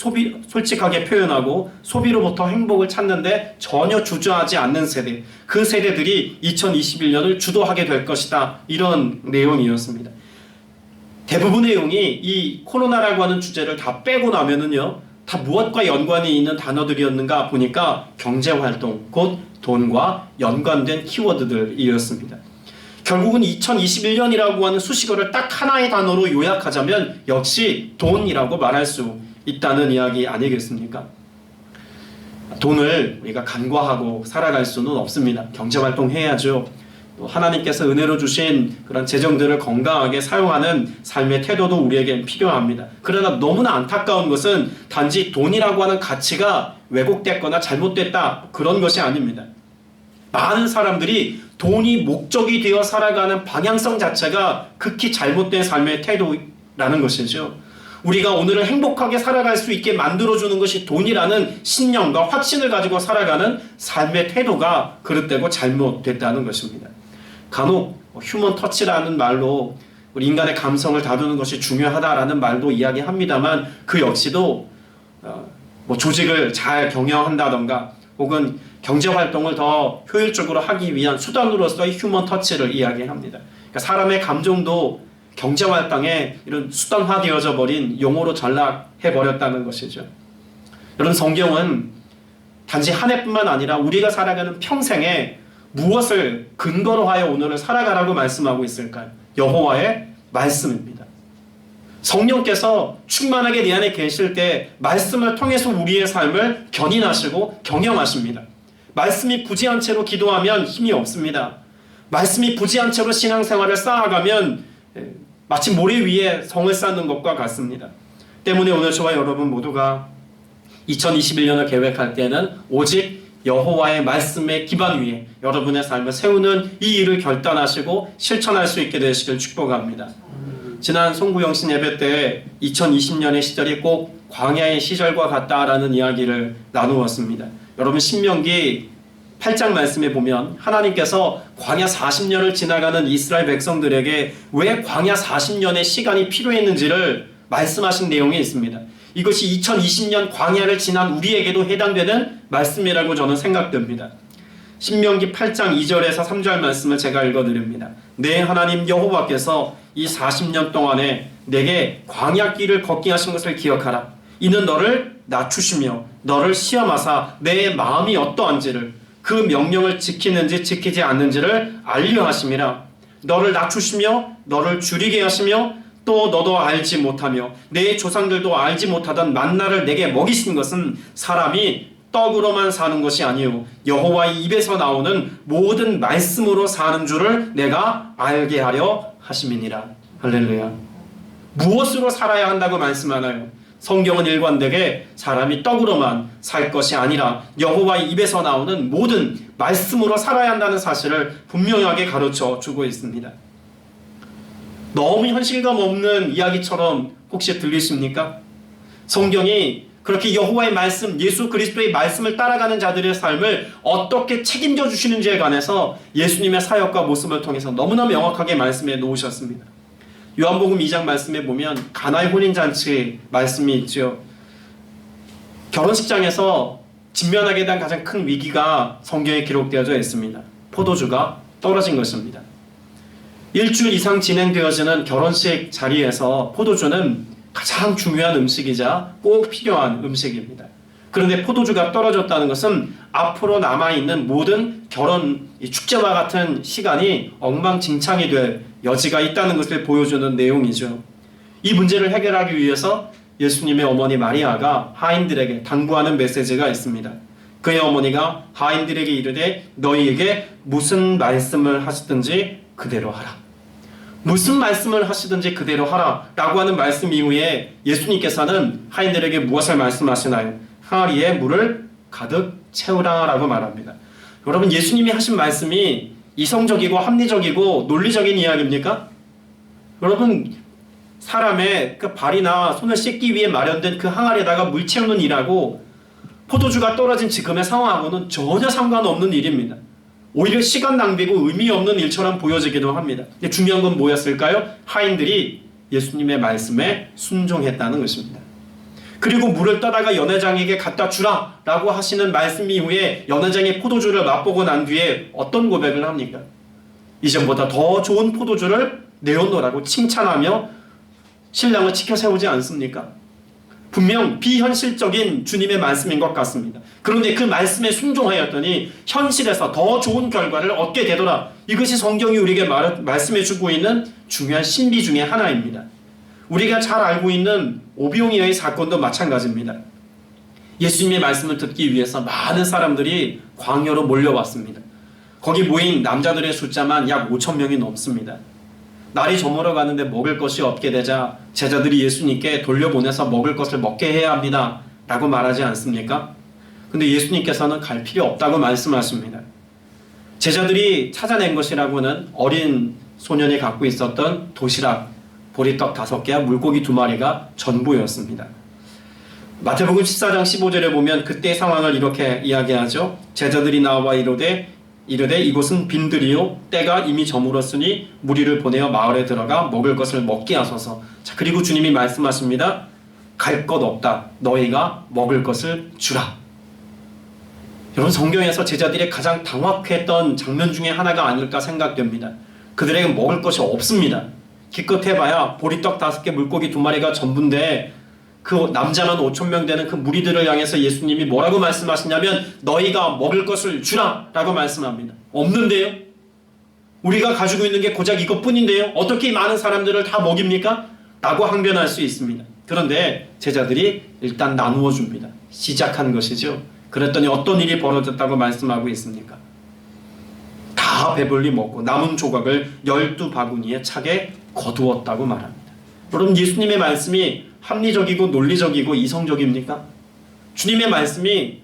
표현하고 소비로부터 행복을 찾는데 전혀 주저하지 않는 세대, 그 세대들이 2021년을 주도하게 될 것이다, 이런 내용이었습니다. 대부분의 내용이 이 코로나라고 하는 주제를 다 빼고 나면은요, 다 무엇과 연관이 있는 단어들이었는가 보니까 경제활동, 곧 돈과 연관된 키워드들이었습니다. 결국은 2021년이라고 하는 수식어를 딱 하나의 단어로 요약하자면 역시 돈이라고 말할 수 있다는 이야기 아니겠습니까? 돈을 우리가 간과하고 살아갈 수는 없습니다. 경제활동 해야죠. 또 하나님께서 은혜로 주신 그런 재정들을 건강하게 사용하는 삶의 태도도 우리에겐 필요합니다. 그러나 너무나 안타까운 것은 단지 돈이라고 하는 가치가 왜곡됐거나 잘못됐다, 그런 것이 아닙니다. 많은 사람들이 돈이 목적이 되어 살아가는 방향성 자체가 극히 잘못된 삶의 태도라는 것이죠. 우리가 오늘을 행복하게 살아갈 수 있게 만들어주는 것이 돈이라는 신념과 확신을 가지고 살아가는 삶의 태도가 그릇되고 잘못됐다는 것입니다. 간혹 휴먼 터치라는 말로 우리 인간의 감성을 다루는 것이 중요하다라는 말도 이야기합니다만, 그 역시도 조직을 잘 경영한다던가 혹은 경제활동을 더 효율적으로 하기 위한 수단으로서의 휴먼 터치를 이야기합니다. 그러니까 사람의 감정도 경제활동에 이런 수단화되어져 버린 용어로 전락해버렸다는 것이죠. 여러분, 성경은 단지 한 해뿐만 아니라 우리가 살아가는 평생에 무엇을 근거로 하여 오늘을 살아가라고 말씀하고 있을까요? 여호와의 말씀입니다. 성령께서 충만하게 내 안에 계실 때 말씀을 통해서 우리의 삶을 견인하시고 경영하십니다. 말씀이 부지한 채로 기도하면 힘이 없습니다. 말씀이 부지한 채로 신앙생활을 쌓아가면 마치 모래 위에 성을 쌓는 것과 같습니다. 때문에 오늘 저와 여러분 모두가 2021년을 계획할 때는 오직 여호와의 말씀의 기반 위에 여러분의 삶을 세우는 이 일을 결단하시고 실천할 수 있게 되시길 축복합니다. 지난 송구영신 예배 때 2020년의 시절이 꼭 광야의 시절과 같다라는 이야기를 나누었습니다. 여러분, 신명기 8장 말씀에 보면 하나님께서 광야 40년을 지나가는 이스라엘 백성들에게 왜 광야 40년의 시간이 필요했는지를 말씀하신 내용이 있습니다. 이것이 2020년 광야를 지난 우리에게도 해당되는 말씀이라고 저는 생각됩니다. 신명기 8장 2절에서 3절 말씀을 제가 읽어드립니다. 내 하나님 여호와께서 이 40년 동안에 내게 광야길을 걷게 하신 것을 기억하라. 이는 너를 낮추시며 너를 시험하사 내 마음이 어떠한지를, 그 명령을 지키는지 지키지 않는지를 알려 하심이라. 너를 낮추시며 너를 줄이게 하시며 또 너도 알지 못하며 내 조상들도 알지 못하던 만나를 내게 먹이신 것은 사람이 떡으로만 사는 것이 아니요 여호와의 입에서 나오는 모든 말씀으로 사는 줄을 내가 알게 하려 하심이니라. 할렐루야. 무엇으로 살아야 한다고 말씀하나요? 성경은 일관되게 사람이 떡으로만 살 것이 아니라 여호와의 입에서 나오는 모든 말씀으로 살아야 한다는 사실을 분명하게 가르쳐 주고 있습니다. 너무 현실감 없는 이야기처럼 혹시 들리십니까? 성경이 그렇게 여호와의 말씀, 예수 그리스도의 말씀을 따라가는 자들의 삶을 어떻게 책임져 주시는지에 관해서 예수님의 사역과 모습을 통해서 너무나 명확하게 말씀해 놓으셨습니다. 요한복음 2장 말씀에 보면 가나의 혼인잔치 말씀이 있죠. 결혼식장에서 직면하게 된 가장 큰 위기가 성경에 기록되어져 있습니다. 포도주가 떨어진 것입니다. 일주일 이상 진행되어지는 결혼식 자리에서 포도주는 가장 중요한 음식이자 꼭 필요한 음식입니다. 그런데 포도주가 떨어졌다는 것은 앞으로 남아있는 모든 결혼 축제와 같은 시간이 엉망진창이 될 여지가 있다는 것을 보여주는 내용이죠. 이 문제를 해결하기 위해서 예수님의 어머니 마리아가 하인들에게 당부하는 메시지가 있습니다. 그의 어머니가 하인들에게 이르되 너희에게 무슨 말씀을 하시든지 그대로 하라. 무슨 말씀을 하시든지 그대로 하라 라고 하는 말씀 이후에 예수님께서는 하인들에게 무엇을 말씀하시나요? 항아리에 물을 가득 채우라 라고 말합니다. 여러분, 예수님이 하신 말씀이 이성적이고 합리적이고 논리적인 이야기입니까? 여러분, 사람의 그 발이나 손을 씻기 위해 마련된 그 항아리에다가 물 채우는 일하고 포도주가 떨어진 지금의 상황하고는 전혀 상관없는 일입니다. 오히려 시간 낭비고 의미 없는 일처럼 보여지기도 합니다. 중요한 건 뭐였을까요? 하인들이 예수님의 말씀에 순종했다는 것입니다. 그리고 물을 떠다가 연회장에게 갖다 주라 라고 하시는 말씀 이후에 연회장이 포도주를 맛보고 난 뒤에 어떤 고백을 합니까? 이전보다 더 좋은 포도주를 내어놓으라고 칭찬하며 신랑을 지켜 세우지 않습니까? 분명 비현실적인 주님의 말씀인 것 같습니다. 그런데 그 말씀에 순종하였더니 현실에서 더 좋은 결과를 얻게 되더라. 이것이 성경이 우리에게 말씀해주고 있는 중요한 신비 중에 하나입니다. 우리가 잘 알고 있는 오병이어의 사건도 마찬가지입니다. 예수님의 말씀을 듣기 위해서 많은 사람들이 광야로 몰려왔습니다. 거기 모인 남자들의 숫자만 약 5천 명이 넘습니다. 날이 저물어 가는데 먹을 것이 없게 되자 제자들이 예수님께 돌려보내서 먹을 것을 먹게 해야 합니다 라고 말하지 않습니까? 근데 예수님께서는 갈 필요 없다고 말씀하십니다. 제자들이 찾아낸 것이라고는 어린 소년이 갖고 있었던 도시락, 보리떡 5개와 물고기 2마리가 전부였습니다. 마태복음 14장 15절에 보면 그때의 상황을 이렇게 이야기하죠. 제자들이 나와 이르되 이곳은 빈들이요 때가 이미 저물었으니 무리를 보내어 마을에 들어가 먹을 것을 먹게 하소서. 자, 그리고 주님이 말씀하십니다. 갈 것 없다. 너희가 먹을 것을 주라. 여러분, 성경에서 제자들이 가장 당혹했던 장면 중에 하나가 아닐까 생각됩니다. 그들에게 먹을 것이 없습니다. 기껏 해봐야 보리떡 5개, 물고기 2마리가 전부인데 그 남자만 5천 명 되는 그 무리들을 향해서 예수님이 뭐라고 말씀하시냐면 너희가 먹을 것을 주라 라고 말씀합니다. 없는데요? 우리가 가지고 있는 게 고작 이것뿐인데요? 어떻게 많은 사람들을 다 먹입니까? 라고 항변할 수 있습니다. 그런데 제자들이 일단 나누어 줍니다. 시작한 것이죠. 그랬더니 어떤 일이 벌어졌다고 말씀하고 있습니까? 다 배불리 먹고 남은 조각을 12바구니에 차게 거두었다고 말합니다. 여러분, 예수님의 말씀이 합리적이고 논리적이고 이성적입니까? 주님의 말씀이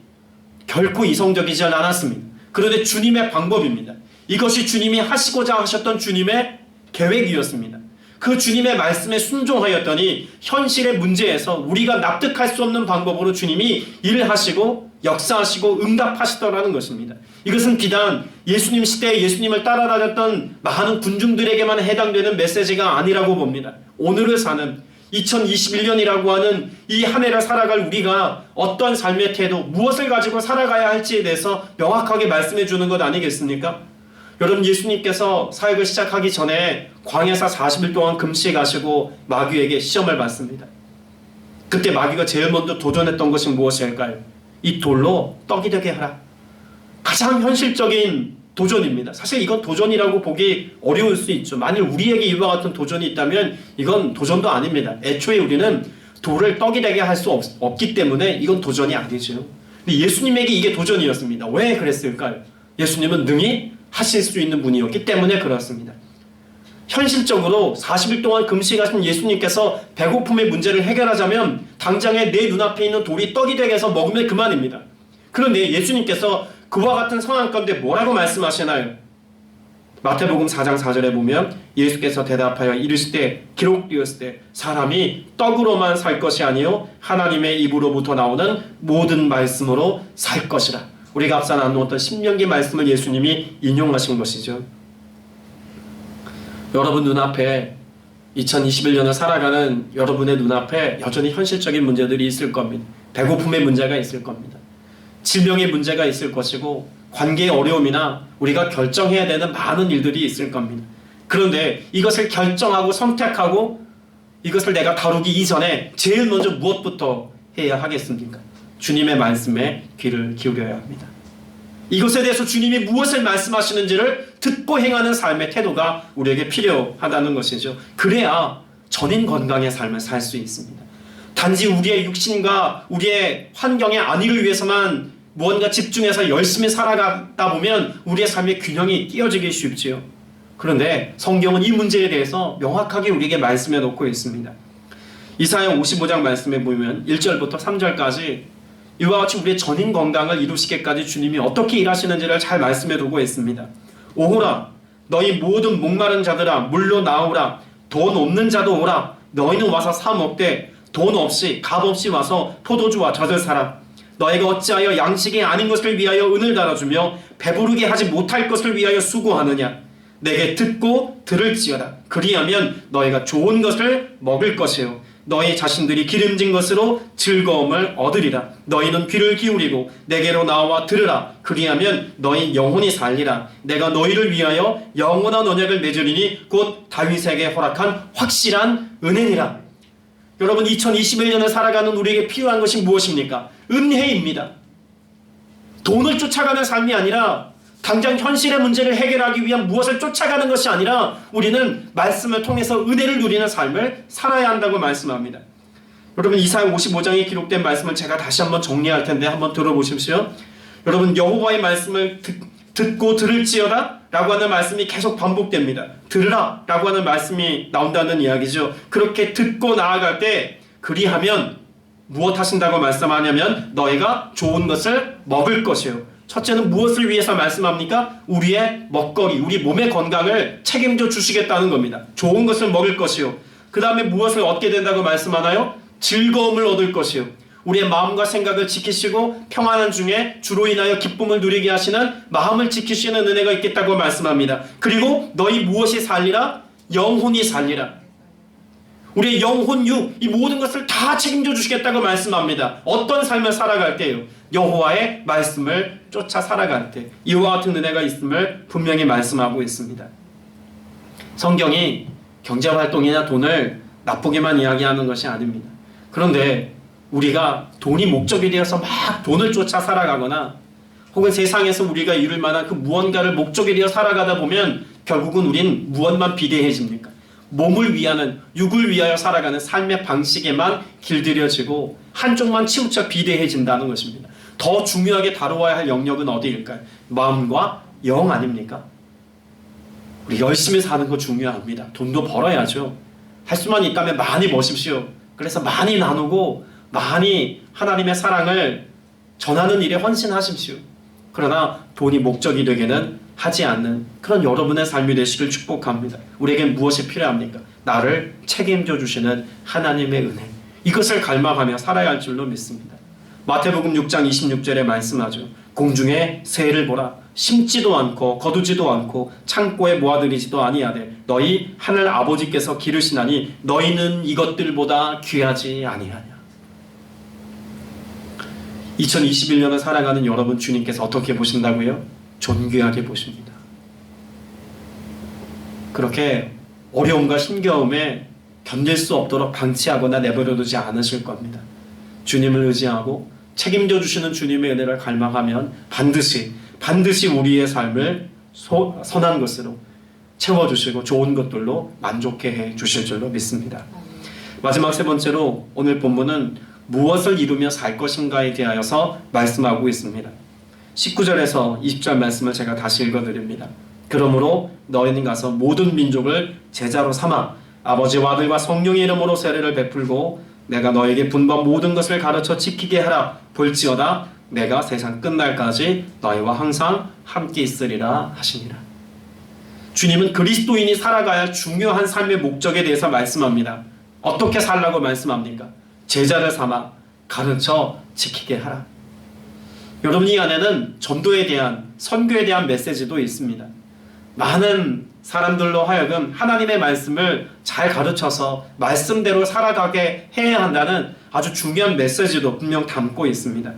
결코 이성적이지 않았습니다. 그런데 주님의 방법입니다. 이것이 주님이 하시고자 하셨던 주님의 계획이었습니다. 그 주님의 말씀에 순종하였더니 현실의 문제에서 우리가 납득할 수 없는 방법으로 주님이 일하시고 역사하시고 응답하시더라는 것입니다. 이것은 비단 예수님 시대에 예수님을 따라다녔던 많은 군중들에게만 해당되는 메시지가 아니라고 봅니다. 오늘을 사는 2021년이라고 하는 이 한 해를 살아갈 우리가 어떤 삶의 태도, 무엇을 가지고 살아가야 할지에 대해서 명확하게 말씀해 주는 것 아니겠습니까? 여러분, 예수님께서 사역을 시작하기 전에 광야에서 40일 동안 금식하시고 마귀에게 시험을 받습니다. 그때 마귀가 제일 먼저 도전했던 것이 무엇일까요? 이 돌로 떡이 되게 하라. 가장 현실적인 도전입니다. 사실 이건 도전이라고 보기 어려울 수 있죠. 만일 우리에게 이와 같은 도전이 있다면 이건 도전도 아닙니다. 애초에 우리는 돌을 떡이 되게 할 수 없기 때문에 이건 도전이 아니죠. 근데 예수님에게 이게 도전이었습니다. 왜 그랬을까요? 예수님은 능히 하실 수 있는 분이었기 때문에 그렇습니다. 현실적으로 40일 동안 금식하신 예수님께서 배고픔의 문제를 해결하자면 당장에 내 눈앞에 있는 돌이 떡이 되게 해서 먹으면 그만입니다. 그런데 예수님께서 그와 같은 상황 가운데 뭐라고 말씀하시나요? 마태복음 4장 4절에 보면 예수께서 대답하여 이르시되 기록되었으되 사람이 떡으로만 살 것이 아니요 하나님의 입으로부터 나오는 모든 말씀으로 살 것이라. 우리가 앞서 나누었던 신명기 말씀을 예수님이 인용하신 것이죠. 여러분 눈앞에 2021년을 살아가는 여러분의 눈앞에 여전히 현실적인 문제들이 있을 겁니다. 배고픔의 문제가 있을 겁니다. 질병의 문제가 있을 것이고 관계의 어려움이나 우리가 결정해야 되는 많은 일들이 있을 겁니다. 그런데 이것을 결정하고 선택하고 이것을 내가 다루기 이전에 제일 먼저 무엇부터 해야 하겠습니까? 주님의 말씀에 귀를 기울여야 합니다. 이것에 대해서 주님이 무엇을 말씀하시는지를 듣고 행하는 삶의 태도가 우리에게 필요하다는 것이죠. 그래야 전인 건강의 삶을 살 수 있습니다. 단지 우리의 육신과 우리의 환경의 안위를 위해서만 무언가 집중해서 열심히 살아가다 보면 우리의 삶의 균형이 깨어지기 쉽지요. 그런데 성경은 이 문제에 대해서 명확하게 우리에게 말씀해 놓고 있습니다. 이사야 55장 말씀에 보면 1절부터 3절까지 이와 같이 우리의 전인 건강을 이루시기까지 주님이 어떻게 일하시는지를 잘 말씀해 두고 있습니다. 오호라 너희 모든 목마른 자들아 물로 나오라. 돈 없는 자도 오라. 너희는 와서 사 먹되 돈 없이 값 없이 와서 포도주와 젖을 사라. 너희가 어찌하여 양식이 아닌 것을 위하여 은을 달아주며 배부르게 하지 못할 것을 위하여 수고하느냐. 내게 듣고 들을지어다. 그리하면 너희가 좋은 것을 먹을 것이요 너희 자신들이 기름진 것으로 즐거움을 얻으리라. 너희는 귀를 기울이고 내게로 나와 들으라. 그리하면 너희 영혼이 살리라. 내가 너희를 위하여 영원한 언약을 맺으리니 곧 다윗에게 허락한 확실한 은혜니라. 여러분 2021년을 살아가는 우리에게 필요한 것이 무엇입니까? 은혜입니다. 돈을 쫓아가는 삶이 아니라 당장 현실의 문제를 해결하기 위한 무엇을 쫓아가는 것이 아니라 우리는 말씀을 통해서 은혜를 누리는 삶을 살아야 한다고 말씀합니다. 여러분 이사야 55장에 기록된 말씀을 제가 다시 한번 정리할 텐데 한번 들어보십시오. 여러분 여호와의 말씀을 듣고 들을지어다 라고 하는 말씀이 계속 반복됩니다. 들으라 라고 하는 말씀이 나온다는 이야기죠. 그렇게 듣고 나아갈 때 그리하면 무엇 하신다고 말씀하냐면 너희가 좋은 것을 먹을 것이요. 첫째는 무엇을 위해서 말씀합니까? 우리의 먹거리, 우리 몸의 건강을 책임져 주시겠다는 겁니다. 좋은 것을 먹을 것이요. 그 다음에 무엇을 얻게 된다고 말씀하나요? 즐거움을 얻을 것이요. 우리의 마음과 생각을 지키시고 평안한 중에 주로 인하여 기쁨을 누리게 하시는 마음을 지키시는 은혜가 있겠다고 말씀합니다. 그리고 너희 무엇이 살리라? 영혼이 살리라. 우리의 영혼, 육, 이 모든 것을 다 책임져 주시겠다고 말씀합니다. 어떤 삶을 살아갈 때요? 여호와의 말씀을 쫓아 살아갈 때 이와 같은 은혜가 있음을 분명히 말씀하고 있습니다. 성경이 경제활동이나 돈을 나쁘게만 이야기하는 것이 아닙니다. 그런데 우리가 돈이 목적이 되어서 막 돈을 쫓아 살아가거나 혹은 세상에서 우리가 이룰 만한 그 무언가를 목적이 되어 살아가다 보면 결국은 우린 무엇만 비대해집니까? 몸을 위하는, 육을 위하여 살아가는 삶의 방식에만 길들여지고 한쪽만 치우쳐 비대해진다는 것입니다. 더 중요하게 다루어야 할 영역은 어디일까요? 마음과 영 아닙니까? 우리 열심히 사는 거 중요합니다. 돈도 벌어야죠. 할 수만 있다면 많이 버십시오. 그래서 많이 나누고 많이 하나님의 사랑을 전하는 일에 헌신하십시오. 그러나 돈이 목적이 되게는 하지 않는 그런 여러분의 삶이 되시길 축복합니다. 우리에겐 무엇이 필요합니까? 나를 책임져 주시는 하나님의 은혜. 이것을 갈망하며 살아야 할 줄로 믿습니다. 마태복음 6장 26절에 말씀하죠. 공중에 새를 보라. 심지도 않고 거두지도 않고 창고에 모아들이지도 아니하되 너희 하늘 아버지께서 기르시나니 너희는 이것들보다 귀하지 아니하냐. 2021년을 살아가는 여러분 주님께서 어떻게 보신다고요? 존귀하게 보십니다. 그렇게 어려움과 힘겨움에 견딜 수 없도록 방치하거나 내버려두지 않으실 겁니다. 주님을 의지하고 책임져 주시는 주님의 은혜를 갈망하면 반드시 우리의 삶을 선한 것으로 채워주시고 좋은 것들로 만족해 해 주실 줄로 믿습니다. 마지막 세 번째로 오늘 본문은 무엇을 이루며 살 것인가에 대하여서 말씀하고 있습니다. 19절에서 20절 말씀을 제가 다시 읽어드립니다. 그러므로 너희는 가서 모든 민족을 제자로 삼아 아버지와 아들과 성령의 이름으로 세례를 베풀고 내가 너에게 분반 모든 것을 가르쳐 지키게 하라. 볼지어다 내가 세상 끝날까지 너희와 항상 함께 있으리라 하시니라. 주님은 그리스도인이 살아가야 할 중요한 삶의 목적에 대해서 말씀합니다. 어떻게 살라고 말씀합니까? 제자를 삼아 가르쳐 지키게 하라. 여러분 이 안에는 전도에 대한 선교에 대한 메시지도 있습니다. 많은 사람들로 하여금 하나님의 말씀을 잘 가르쳐서 말씀대로 살아가게 해야 한다는 아주 중요한 메시지도 분명 담고 있습니다.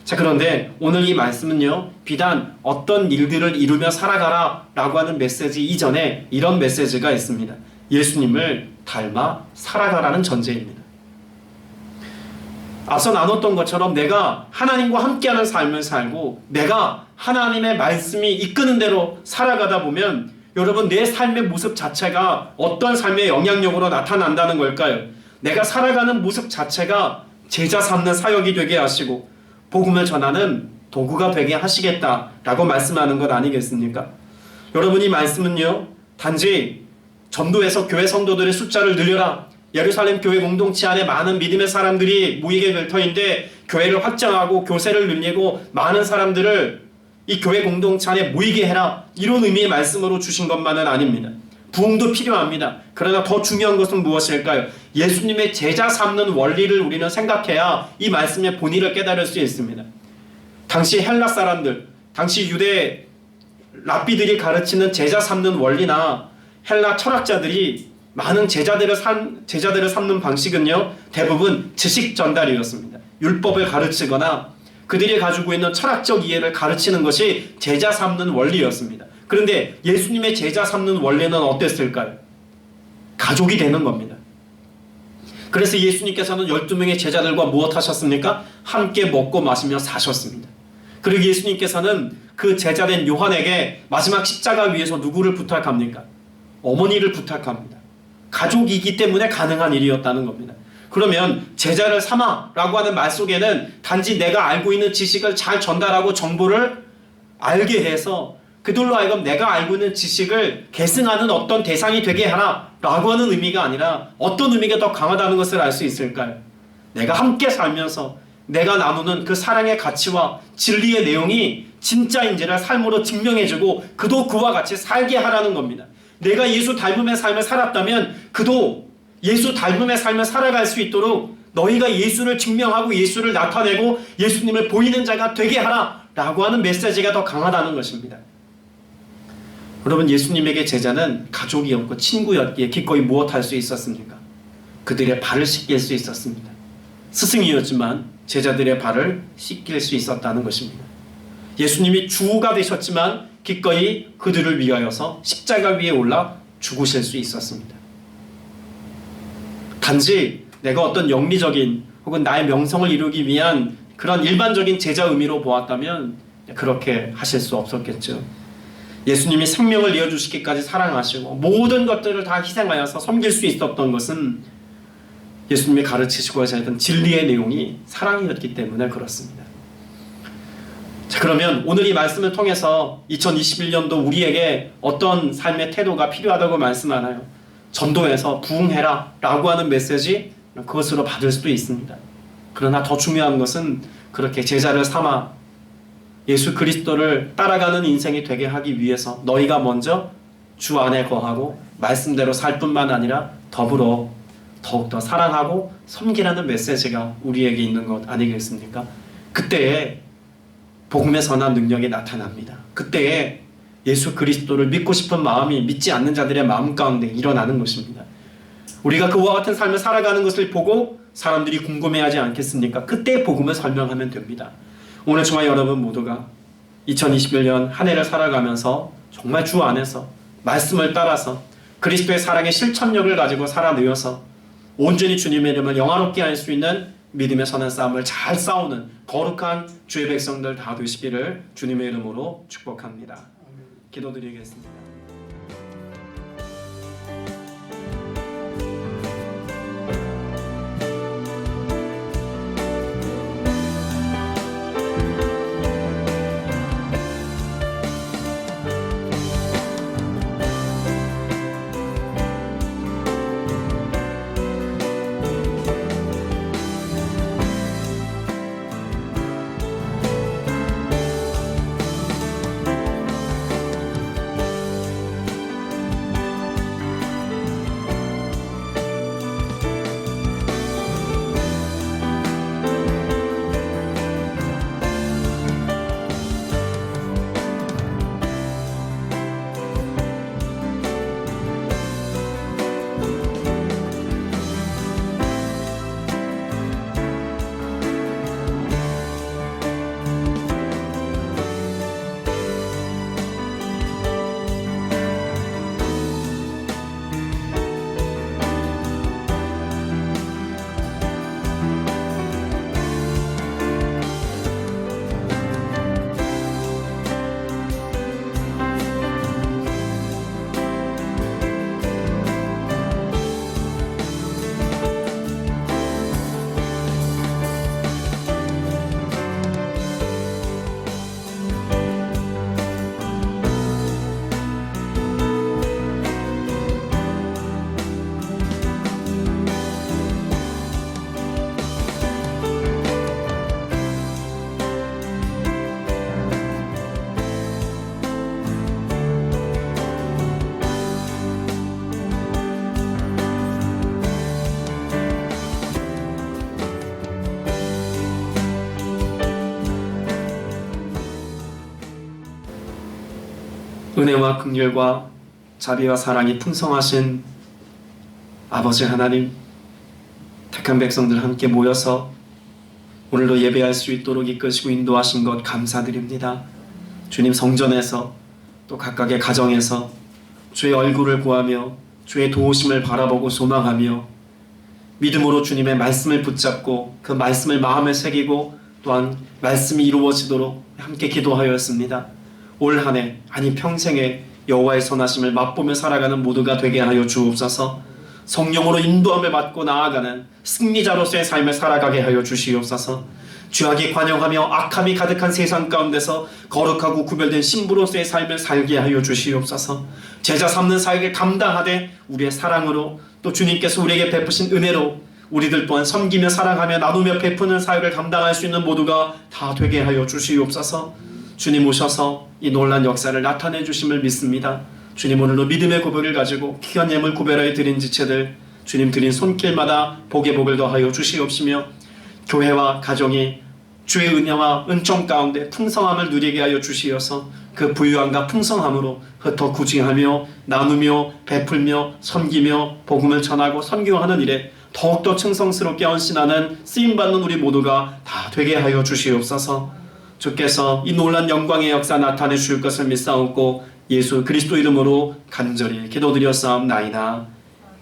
자, 그런데 오늘 이 말씀은요, 비단 어떤 일들을 이루며 살아가라 라고 하는 메시지 이전에 이런 메시지가 있습니다. 예수님을 닮아 살아가라는 전제입니다. 앞서 나눴던 것처럼 내가 하나님과 함께하는 삶을 살고 내가 하나님의 말씀이 이끄는 대로 살아가다 보면 여러분, 내 삶의 모습 자체가 어떤 삶의 영향력으로 나타난다는 걸까요? 내가 살아가는 모습 자체가 제자 삼는 사역이 되게 하시고 복음을 전하는 도구가 되게 하시겠다라고 말씀하는 것 아니겠습니까? 여러분, 이 말씀은요, 단지 전도해서 교회 성도들의 숫자를 늘려라, 예루살렘 교회 공동체 안에 많은 믿음의 사람들이 모이게 될 터인데 교회를 확장하고 교세를 늘리고 많은 사람들을 이 교회 공동체 안에 모이게 해라, 이런 의미의 말씀으로 주신 것만은 아닙니다. 부흥도 필요합니다. 그러나 더 중요한 것은 무엇일까요? 예수님의 제자 삼는 원리를 우리는 생각해야 이 말씀의 본의를 깨달을 수 있습니다. 당시 헬라 사람들, 당시 유대 랍비들이 가르치는 제자 삼는 원리나 헬라 철학자들이 많은 제자들을 삼는 방식은요, 대부분 지식 전달이었습니다. 율법을 가르치거나 그들이 가지고 있는 철학적 이해를 가르치는 것이 제자 삼는 원리였습니다. 그런데 예수님의 제자 삼는 원리는 어땠을까요? 가족이 되는 겁니다. 그래서 예수님께서는 12명의 제자들과 무엇 하셨습니까? 함께 먹고 마시며 사셨습니다. 그리고 예수님께서는 그 제자된 요한에게 마지막 십자가 위에서 누구를 부탁합니까? 어머니를 부탁합니다. 가족이기 때문에 가능한 일이었다는 겁니다. 그러면 제자를 삼아라고 하는 말 속에는 단지 내가 알고 있는 지식을 잘 전달하고 정보를 알게 해서 그들로 하여금 내가 알고 있는 지식을 계승하는 어떤 대상이 되게 하라라고 하는 의미가 아니라 어떤 의미가 더 강하다는 것을 알 수 있을까요? 내가 함께 살면서 내가 나누는 그 사랑의 가치와 진리의 내용이 진짜인지를 삶으로 증명해주고 그도 그와 같이 살게 하라는 겁니다. 내가 예수 닮음의 삶을 살았다면 그도 예수 닮음의 삶을 살아갈 수 있도록 너희가 예수를 증명하고 예수를 나타내고 예수님을 보이는 자가 되게 하라라고 하는 메시지가 더 강하다는 것입니다. 여러분, 예수님에게 제자는 가족이었고 친구였기에 기꺼이 무엇할 수 있었습니까? 그들의 발을 씻길 수 있었습니다. 스승이었지만 제자들의 발을 씻길 수 있었다는 것입니다. 예수님이 주가 되셨지만 기꺼이 그들을 위하여서 십자가 위에 올라 죽으실 수 있었습니다. 단지 내가 어떤 영리적인 혹은 나의 명성을 이루기 위한 그런 일반적인 제자 의미로 보았다면 그렇게 하실 수 없었겠죠. 예수님이 생명을 내어주시기까지 사랑하시고 모든 것들을 다 희생하여서 섬길 수 있었던 것은 예수님이 가르치시고 하셨던 진리의 내용이 사랑이었기 때문에 그렇습니다. 자, 그러면 오늘 이 말씀을 통해서 2021년도 우리에게 어떤 삶의 태도가 필요하다고 말씀하나요? 전도해서 부흥해라 라고 하는 메시지, 그것으로 받을 수도 있습니다. 그러나 더 중요한 것은 그렇게 제자를 삼아 예수 그리스도를 따라가는 인생이 되게 하기 위해서 너희가 먼저 주 안에 거하고 말씀대로 살 뿐만 아니라 더불어 더욱더 사랑하고 섬기라는 메시지가 우리에게 있는 것 아니겠습니까? 그때에 복음의 선한 능력이 나타납니다. 그때에 예수 그리스도를 믿고 싶은 마음이 믿지 않는 자들의 마음 가운데 일어나는 것입니다. 우리가 그와 같은 삶을 살아가는 것을 보고 사람들이 궁금해하지 않겠습니까? 그때 복음을 설명하면 됩니다. 오늘 저와 여러분 모두가 2021년 한 해를 살아가면서 정말 주 안에서 말씀을 따라서 그리스도의 사랑의 실천력을 가지고 살아내어서 온전히 주님의 이름을 영화롭게 할 수 있는 믿음의 선한 싸움을 잘 싸우는 거룩한 주의 백성들 다 되시기를 주님의 이름으로 축복합니다. 기도드리겠습니다. 은혜와 긍휼과 자비와 사랑이 풍성하신 아버지 하나님, 택한 백성들 함께 모여서 오늘도 예배할 수 있도록 이끄시고 인도하신 것 감사드립니다. 주님, 성전에서 또 각각의 가정에서 주의 얼굴을 구하며 주의 도우심을 바라보고 소망하며 믿음으로 주님의 말씀을 붙잡고 그 말씀을 마음에 새기고 또한 말씀이 이루어지도록 함께 기도하였습니다. 올 한 해, 아니 평생에 여호와의 선하심을 맛보며 살아가는 모두가 되게 하여 주옵소서. 성령으로 인도함을 받고 나아가는 승리자로서의 삶을 살아가게 하여 주시옵소서. 죄악이 관영하며 악함이 가득한 세상 가운데서 거룩하고 구별된 신부로서의 삶을 살게 하여 주시옵소서. 제자 삼는 사역을 감당하되 우리의 사랑으로 또 주님께서 우리에게 베푸신 은혜로 우리들 또한 섬기며 사랑하며 나누며 베푸는 사역을 감당할 수 있는 모두가 다 되게 하여 주시옵소서. 주님 오셔서 이 놀란 역사를 나타내 주심을 믿습니다. 주님, 오늘도 믿음의 고백을 가지고 귀한 예물 구별하여 드린 지체들 주님 드린 손길마다 복의 복을 더하여 주시옵시며 교회와 가정이 주의 은혜와 은총 가운데 풍성함을 누리게 하여 주시어서 그 부유함과 풍성함으로 흩어 구징하며 나누며 베풀며 섬기며 복음을 전하고 선교하는 일에 더욱더 충성스럽게 헌신하는 쓰임받는 우리 모두가 다 되게 하여 주시옵소서. 주께서 이 놀란 영광의 역사 나타내 주실 것을 믿사옵고 예수 그리스도 이름으로 간절히 기도드렸사옵나이다.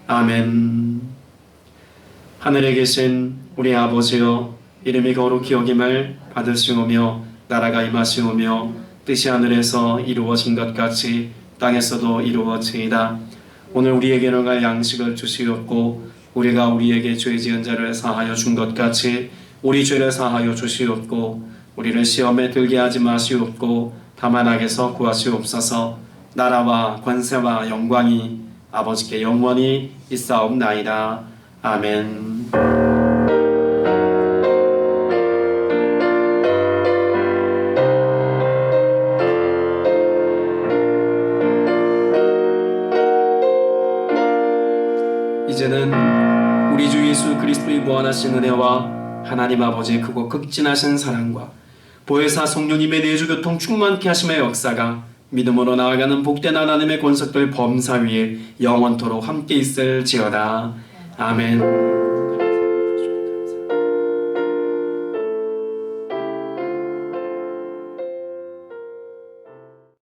아멘. 하늘에 계신 우리 아버지여, 이름이 거룩히 여김을 받으시오며 나라가 임하시오며 뜻이 하늘에서 이루어진 것 같이 땅에서도 이루어지이다. 오늘 우리에게 일용할 양식을 주시옵고 우리가 우리에게 죄 지은 자를 사하여 준 것 같이 우리 죄를 사하여 주시옵고 우리를 시험에 들게 하지 마시옵고 다만 악에서 구하시옵소서. 나라와 권세와 영광이 아버지께 영원히 있사옵나이다. 아멘. 이제는 우리 주 예수 그리스도의 무한하신 은혜와 하나님 아버지의 크고 극진하신 사랑과 보혜사 성령님의 내주교통 충만케 하심의 역사가 믿음으로 나아가는 복된 하나님의 권속들 범사 위에 영원토록 함께 있을지어다. 아멘.